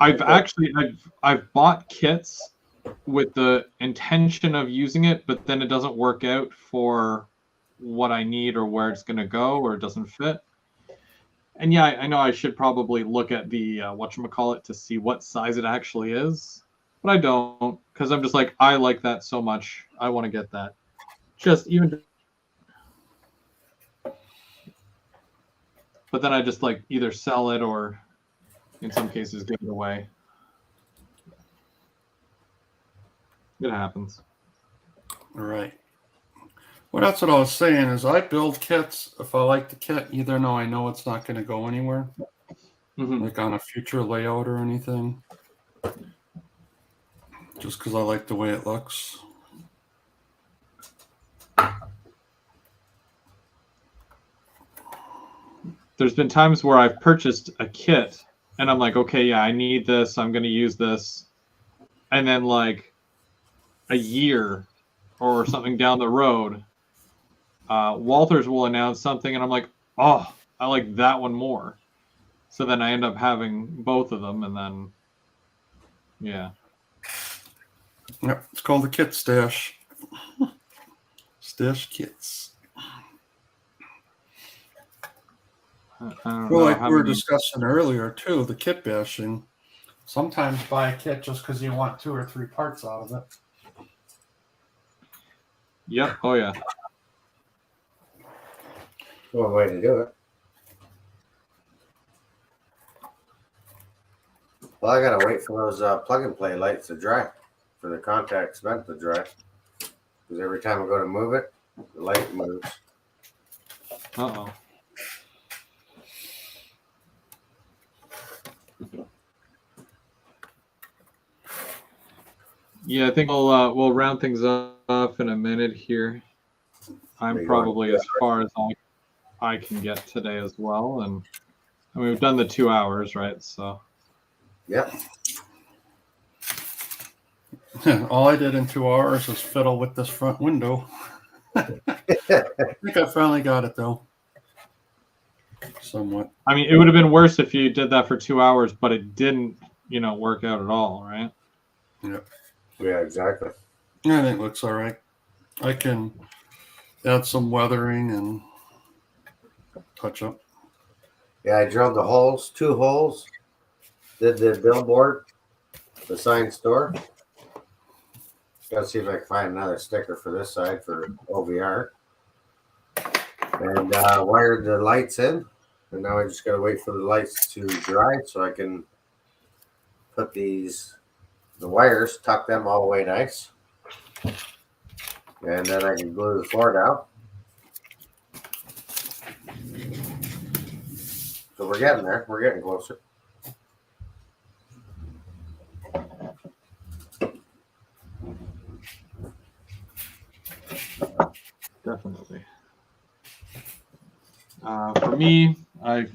I've bought kits with the intention of using it, but then it doesn't work out for what I need or where it's going to go, or it doesn't fit. And yeah, I know I should probably look at the whatchamacallit to see what size it actually is, but I don't, because I'm just like, I like that so much, I want to get that. Just even, but then I just like either sell it or in some cases give it away. It happens. All right. Well, that's what I was saying is I build kits. If I like the kit, either I know it's not going to go anywhere, like on a future layout or anything, just because I like the way it looks. There's been times where I've purchased a kit and I'm like, okay, yeah, I need this. I'm going to use this. And then like a year or something down the road, Walthers will announce something and I'm like, oh, I like that one more. So then I end up having both of them, and then, yeah. Yep, it's called the kit stash. Stash kits. Well, like we were discussing earlier too, the kit bashing. Sometimes buy a kit just because you want 2 or 3 parts out of it. Yep. Oh yeah. One way to do it. Well, I gotta wait for those plug and play lights to dry, for the contact cement to dry. Because every time I go to move it, the light moves. Uh-oh. Yeah, I think we'll round things off in a minute here. I'm probably as far as I can get today as well, and I mean we've done the 2 hours, right? So. Yep. All I did in 2 hours was fiddle with this front window. I think I finally got it though. Somewhat. I mean, it would have been worse if you did that for 2 hours, but it didn't, work out at all, right? Yeah. Yeah, exactly. I think it looks all right. I can add some weathering and touch up. Yeah, I drilled the holes, 2 holes. Did the billboard, the sign store. Gotta see if I can find another sticker for this side for OVR. And wired the lights in. And now I just gotta wait for the lights to dry so I can put the wires, tuck them all the way nice. And then I can glue the floor down. So we're getting there. We're getting closer. Definitely. me, I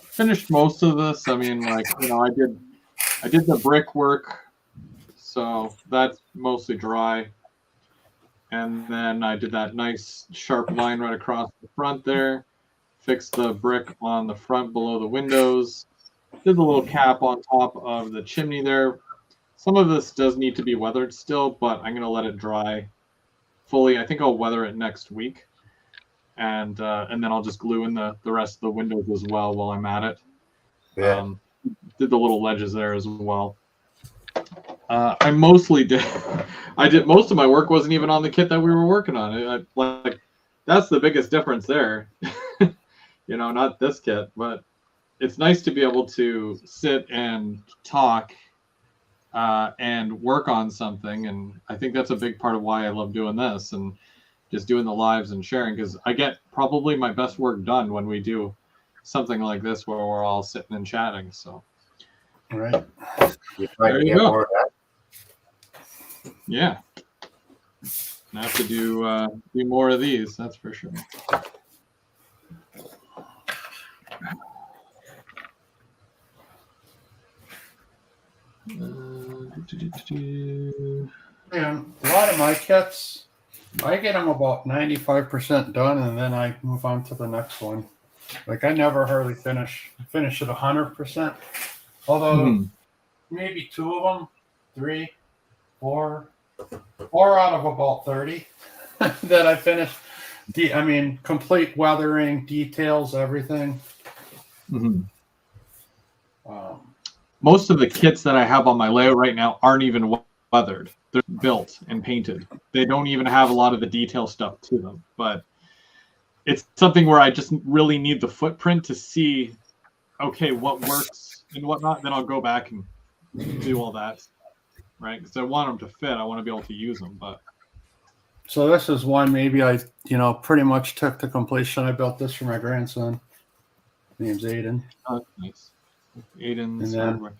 finished most of this. I mean, like, you know, I did the brickwork, so that's mostly dry. And then I did that nice sharp line right across the front there. Fixed the brick on the front below the windows. Did the little cap on top of the chimney there. Some of this does need to be weathered still, but I'm gonna let it dry fully. I think I'll weather it next week, and then I'll just glue in the rest of the windows as well while I'm at it. Yeah. Did the little ledges there as well. I mostly did. I did most of my work wasn't even on the kit that we were working on. Like that's the biggest difference there. You know, not this kit, but it's nice to be able to sit and talk and work on something. And I think that's a big part of why I love doing this and just doing the lives and sharing, because I get probably my best work done when we do something like this where we're all sitting and chatting. So, Right. There you go. More of that. Yeah. I have to do more of these, that's for sure. And a lot of my kits, I get them about 95% done, and then I move on to the next one. Like I never hardly finish at 100%. Although maybe 2 of them, 3, 4 out of about 30 that I finished. I mean, complete weathering, details, everything. Most of the kits that I have on my layout right now aren't even weathered. They're built and painted. They don't even have a lot of the detail stuff to them. But it's something where I just really need the footprint to see, okay, what works and whatnot. Then I'll go back and do all that, right? Because I want them to fit. I want to be able to use them. But So this is one maybe I, pretty much took to completion. I built this for my grandson. His name's Aiden. oh, that's nice. Aiden's And then- hardware.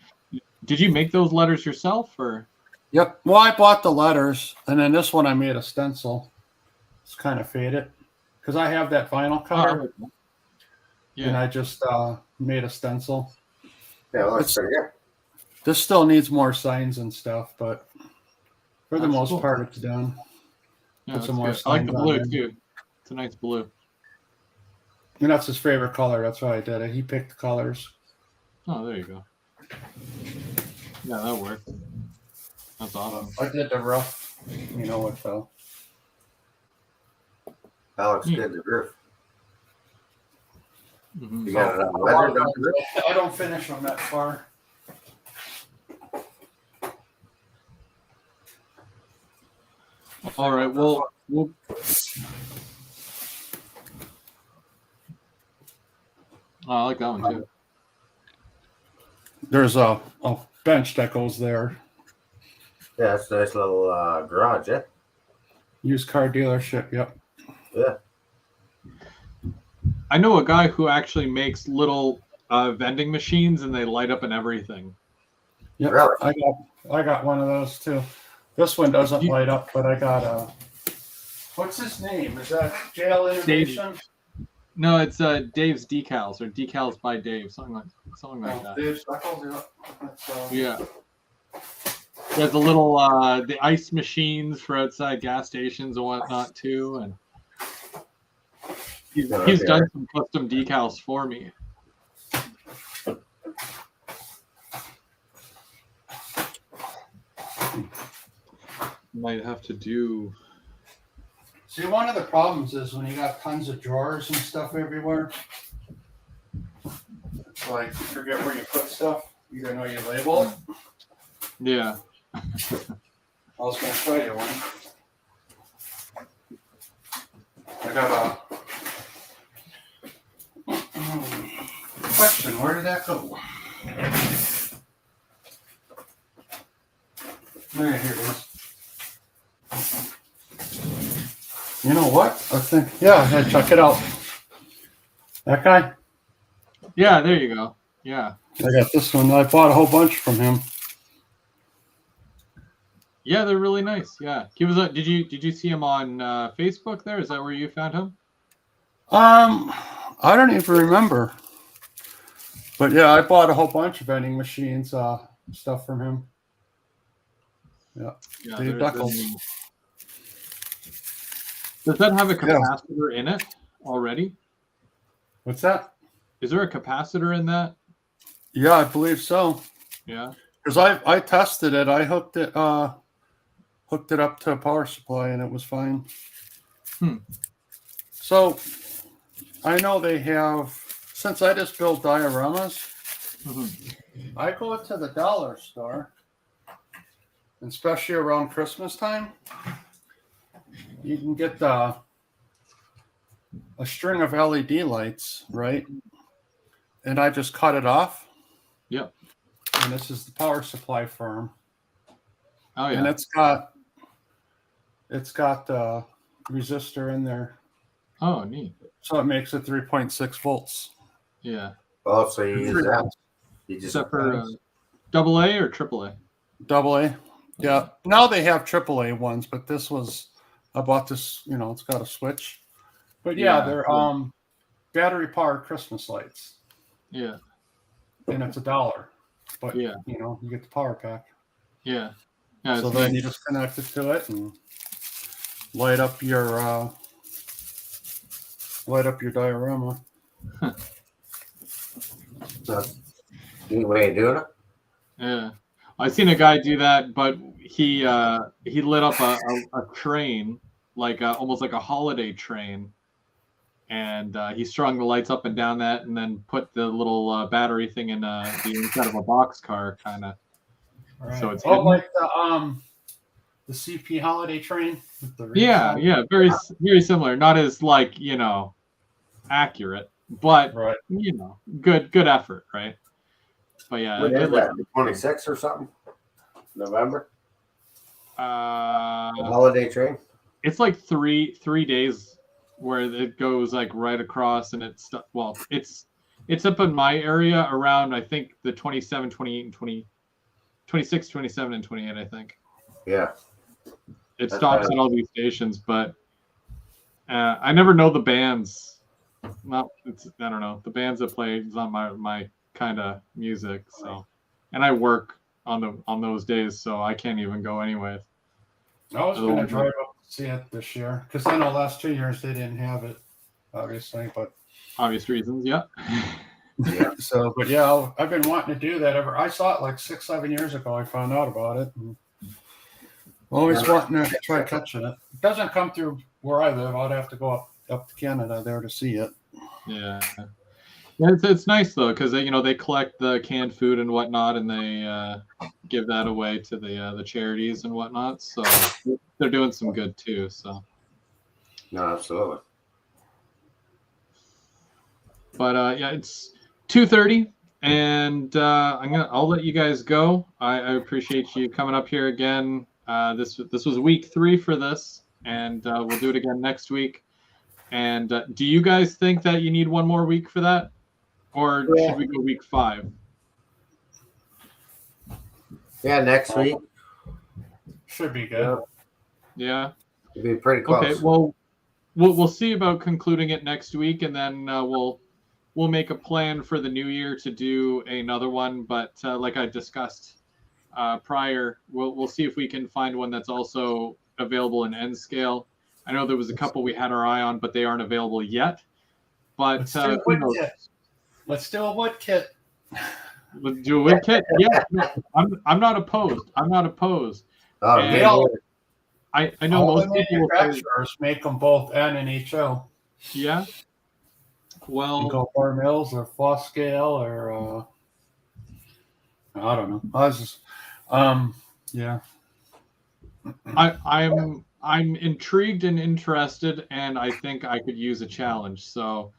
Did you make those letters yourself, or? Yep. Well, I bought the letters, and then this one I made a stencil. It's kind of faded because I have that vinyl cutter, Yeah. and I just made a stencil. Yeah, well, that's pretty good. This still needs more signs and stuff, but for the That's most cool. part, it's done. Yeah, Put that's some more good. I like the signs on blue there. too. It's a nice blue. And that's his favorite color. That's why I did it. He picked the colors. Oh, there you go. Yeah, that worked. That's awesome. I did the rough, with That looks good. The roof. Mhm. You got it on the weather, don't you? I don't finish them that far. All right. Well, we'll. Oh, I like that one too. There's a bench that goes there. Yeah, it's a nice little garage, yeah? Used car dealership. Yep. Yeah. I know a guy who actually makes little vending machines, and they light up and everything. Yep. Really? I got one of those too. This one doesn't light up, but I got a. What's his name? Is that Jail Innovation? No, it's Dave's Decals or Decals by Dave, something like that. Dave Stuckles, yeah. That's, Yeah. He has the little the ice machines for outside gas stations and whatnot too, and he's done some custom decals for me. Might have to do. See, one of the problems is when you got tons of drawers and stuff everywhere. It's like you forget where you put stuff. You don't know you label it. Yeah. I was going to show you one. I got a question. Where did that go? There, here it is. You know what? I think, yeah, check it out. That guy? Yeah, there you go. Yeah. I got this one. I bought a whole bunch from him. Yeah, they're really nice. Yeah. He was did you see him on Facebook there? Is that where you found him? I don't even remember. But yeah, I bought a whole bunch of vending machines, stuff from him. Yeah, Yeah, Dave Duckles. Does that have a capacitor in it already? What's that? Is there a capacitor in that? Yeah, I believe so. Yeah. Because I tested it. I hooked it up to a power supply and it was fine. So I know they have, since I just build dioramas, I go to the dollar store, and especially around Christmas time, you can get a string of LED lights, right? And I just cut it off. Yep. And this is the power supply firm. Oh yeah. And it's got a resistor in there. Oh, neat. So it makes it 3.6 volts. Yeah. Oh, so you use that. You just Except for AA or AAA? AA. Yeah. Now they have AAA ones, but this was, I bought this, it's got a switch. But yeah, they're battery powered Christmas lights. Yeah. And it's $1. But yeah, you get the power pack. Yeah. So then you just connect it to it and light up your diorama. That's a neat way of doing it. Yeah. I seen a guy do that, but he lit up a train, like almost like a holiday train, and he strung the lights up and down that, and then put the little battery thing in the inside of a box car, kind of. Right. So it's like the CP holiday train. With the very very similar. Not as accurate, but good effort, right? But yeah, when is that? The 26th or something? November. The holiday train. It's like three days where it goes like right across, and it's up in my area around, I think, the 27, 28, and 26, 27, and 28. I think. Yeah. It stops at all these stations, but I never know the bands. I don't know, the bands that play is not my kind of music. So, and I work on those days, so I can't even go anyway. I was going to drive up to see it this year because I know last 2 years they didn't have it, obviously, but obvious reasons, yeah. Yeah. So, but yeah, I've been wanting to do that I saw it like 6-7 years ago. I found out about it. And always wanting to try catching it. It doesn't come through where I live. I'd have to go up to Canada there to see it. Yeah. Yeah, it's nice though, because they collect the canned food and whatnot, and they give that away to the charities and whatnot. So they're doing some good too. So. No, absolutely. But yeah, it's 2:30, and I'll let you guys go. I appreciate you coming up here again. This was week 3 for this, and we'll do it again next week. And do you guys think that you need one more week for that, or should we go week 5? Yeah, next week should be good. Yeah, it'd be pretty close. Okay, well, we'll see about concluding it next week, and then we'll make a plan for the new year to do another one. But like I discussed prior, we'll see if we can find one that's also available in N scale. I know there was a couple we had our eye on, but they aren't available yet. But let's do a wood kit. Let's do a wood kit. Let's do a wood kit. Yeah, no, I'm not opposed. I'm not opposed. Oh, I know all most the people manufacturers make them both N and HO. Yeah. Well, you go bar mills or floss scale or I don't know. I was just yeah. I'm intrigued and interested, and I think I could use a challenge. So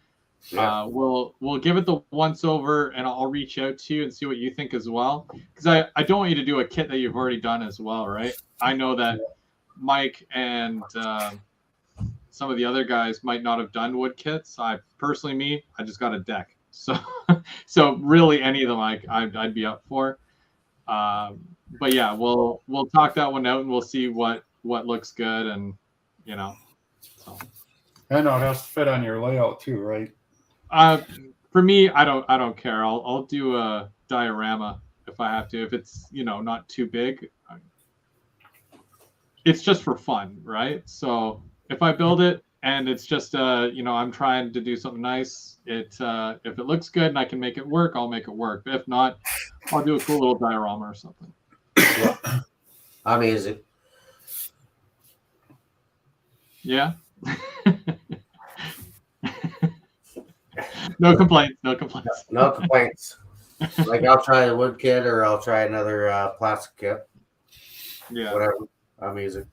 we'll give it the once over, and I'll reach out to you and see what you think as well. Because I don't want you to do a kit that you've already done as well, right? I know that Mike and some of the other guys might not have done wood kits. I just got a deck. So really any of them I'd be up for. But yeah, we'll talk that one out, and we'll see what looks good, and so. I know it has to fit on your layout too, right? For me, I don't care. I'll do a diorama if I have to. If it's not too big, it's just for fun, right? So if I build it and it's just I'm trying to do something nice, if it looks good and I can make it work, I'll make it work. But if not, I'll do a cool little diorama or something. Amazing. Yeah. No complaints. No complaints. No complaints. Like I'll try a wood kit or I'll try another plastic kit. Yeah. Whatever. Amazing.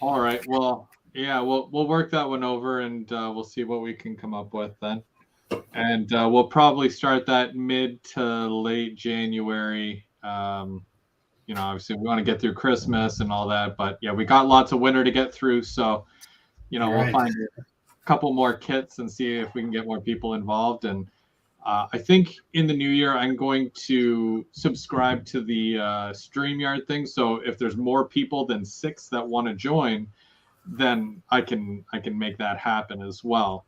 All right. Well, yeah, we'll work that one over and we'll see what we can come up with then. And we'll probably start that mid to late January. Obviously we want to get through Christmas and all that, but yeah, we got lots of winter to get through. So, we'll find a couple more kits and see if we can get more people involved. And I think in the new year, I'm going to subscribe to the StreamYard thing. So if there's more people than 6 that want to join, then I can make that happen as well.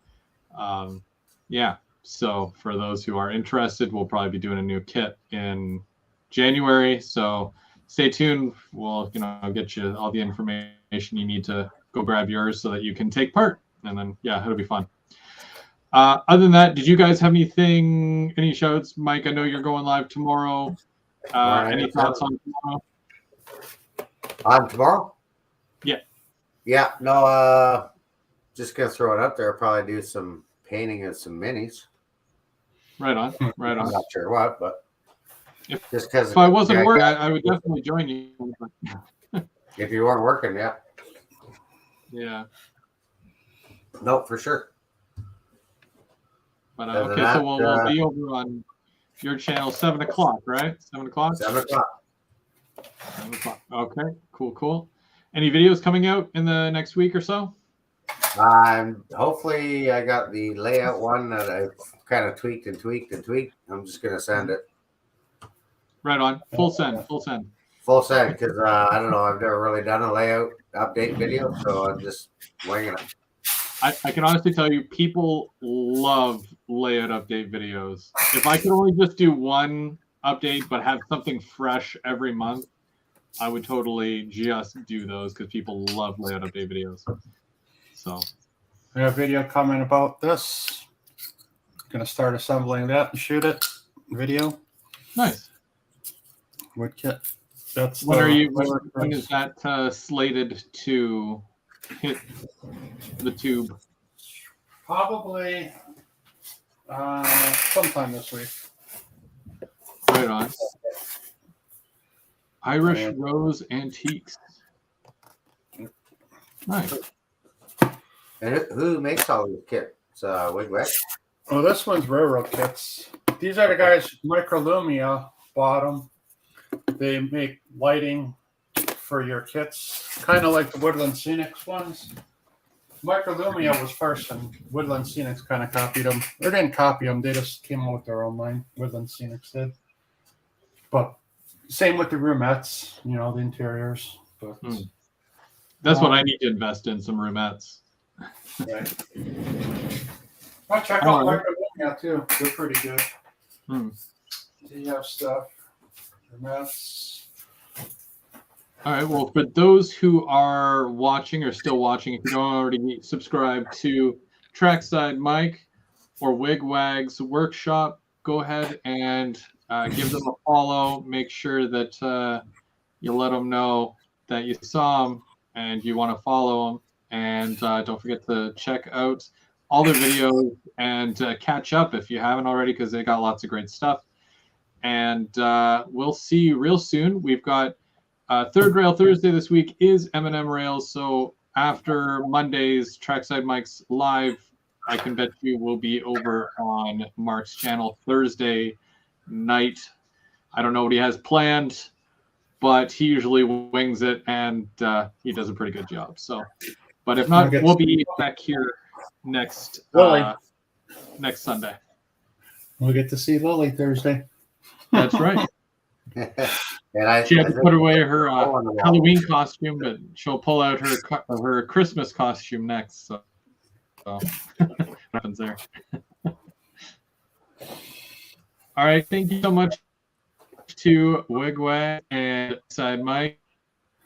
Yeah. So for those who are interested, we'll probably be doing a new kit in January. So stay tuned. We'll get you all the information you need to go grab yours so that you can take part. And then it'll be fun. Other than that, did you guys have any shouts? Mike, I know you're going live tomorrow. Any thoughts on tomorrow? On tomorrow? Yeah. Yeah. No. Just gonna throw it up there. I'll probably do some painting of some minis. Right on. Right on. I'm not sure what, but just because if I wasn't working, I would definitely join you. If you weren't working, yeah. Yeah. No, for sure. But okay, so we'll be over on your channel 7 o'clock, right? 7 o'clock? 7 o'clock. 7 o'clock. Okay, cool. Any videos coming out in the next week or so? Hopefully I got the layout one that I've kind of tweaked. I'm just gonna send it. Right on. Full send. Full send, because I don't know, I've never really done a layout update video, so I'm just winging it. I can honestly tell you, people love layout update videos. If I could only just do one update but have something fresh every month, I would totally just do those because people love layout update videos. So I have a video coming about this. Gonna start assembling that and shoot it. Video. Nice. Wood kit. That's when is that slated to hit the tube? Probably sometime this week. Right on. Irish Rose Antiques. Nice. And who makes all these kits? Wig-Wag? Oh, this one's Railroad Kits. These are the guys, Microlumia bought them. They make lighting for your kits, kind of like the Woodland Scenics ones. Microlumia was first, and Woodland Scenics kind of copied them. They didn't copy them; they just came up with their own line. Woodland Scenics did, but same with the roomettes. The interiors. But that's what I need to invest in, some roomettes. Right. I'll check out Microlumia too. They're pretty good. They have stuff. Roomettes. All right. Well, for those who are watching or still watching, if you don't already subscribe to Trackside Mike or Wig-Wag's workshop, go ahead and give them a follow. Make sure that you let them know that you saw them and you want to follow them. And don't forget to check out all their videos and catch up if you haven't already, because they got lots of great stuff. And we'll see you real soon. We've got Third Rail Thursday this week is M&M Rails. So after Monday's Trackside Mike's live, I can bet you will be over on Mark's channel Thursday night. I don't know what he has planned, but he usually wings it, and he does a pretty good job. So, but if not, we'll be back here next Sunday. We'll get to see Lily Thursday. That's right. And she had to put away her Halloween costume, but she'll pull out her Christmas costume next. So happens there. All right, thank you so much to Wigwag and Side Mike.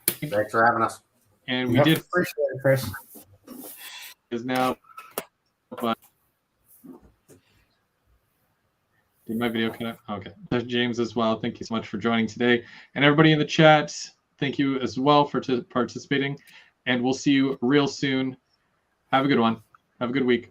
Thanks for having us. And we Yep, did appreciate it, Chris. is now, but did my video connect? Okay, there's James as well. Thank you so much for joining today, and everybody in the chat. Thank you as well for participating, and we'll see you real soon. Have a good one. Have a good week.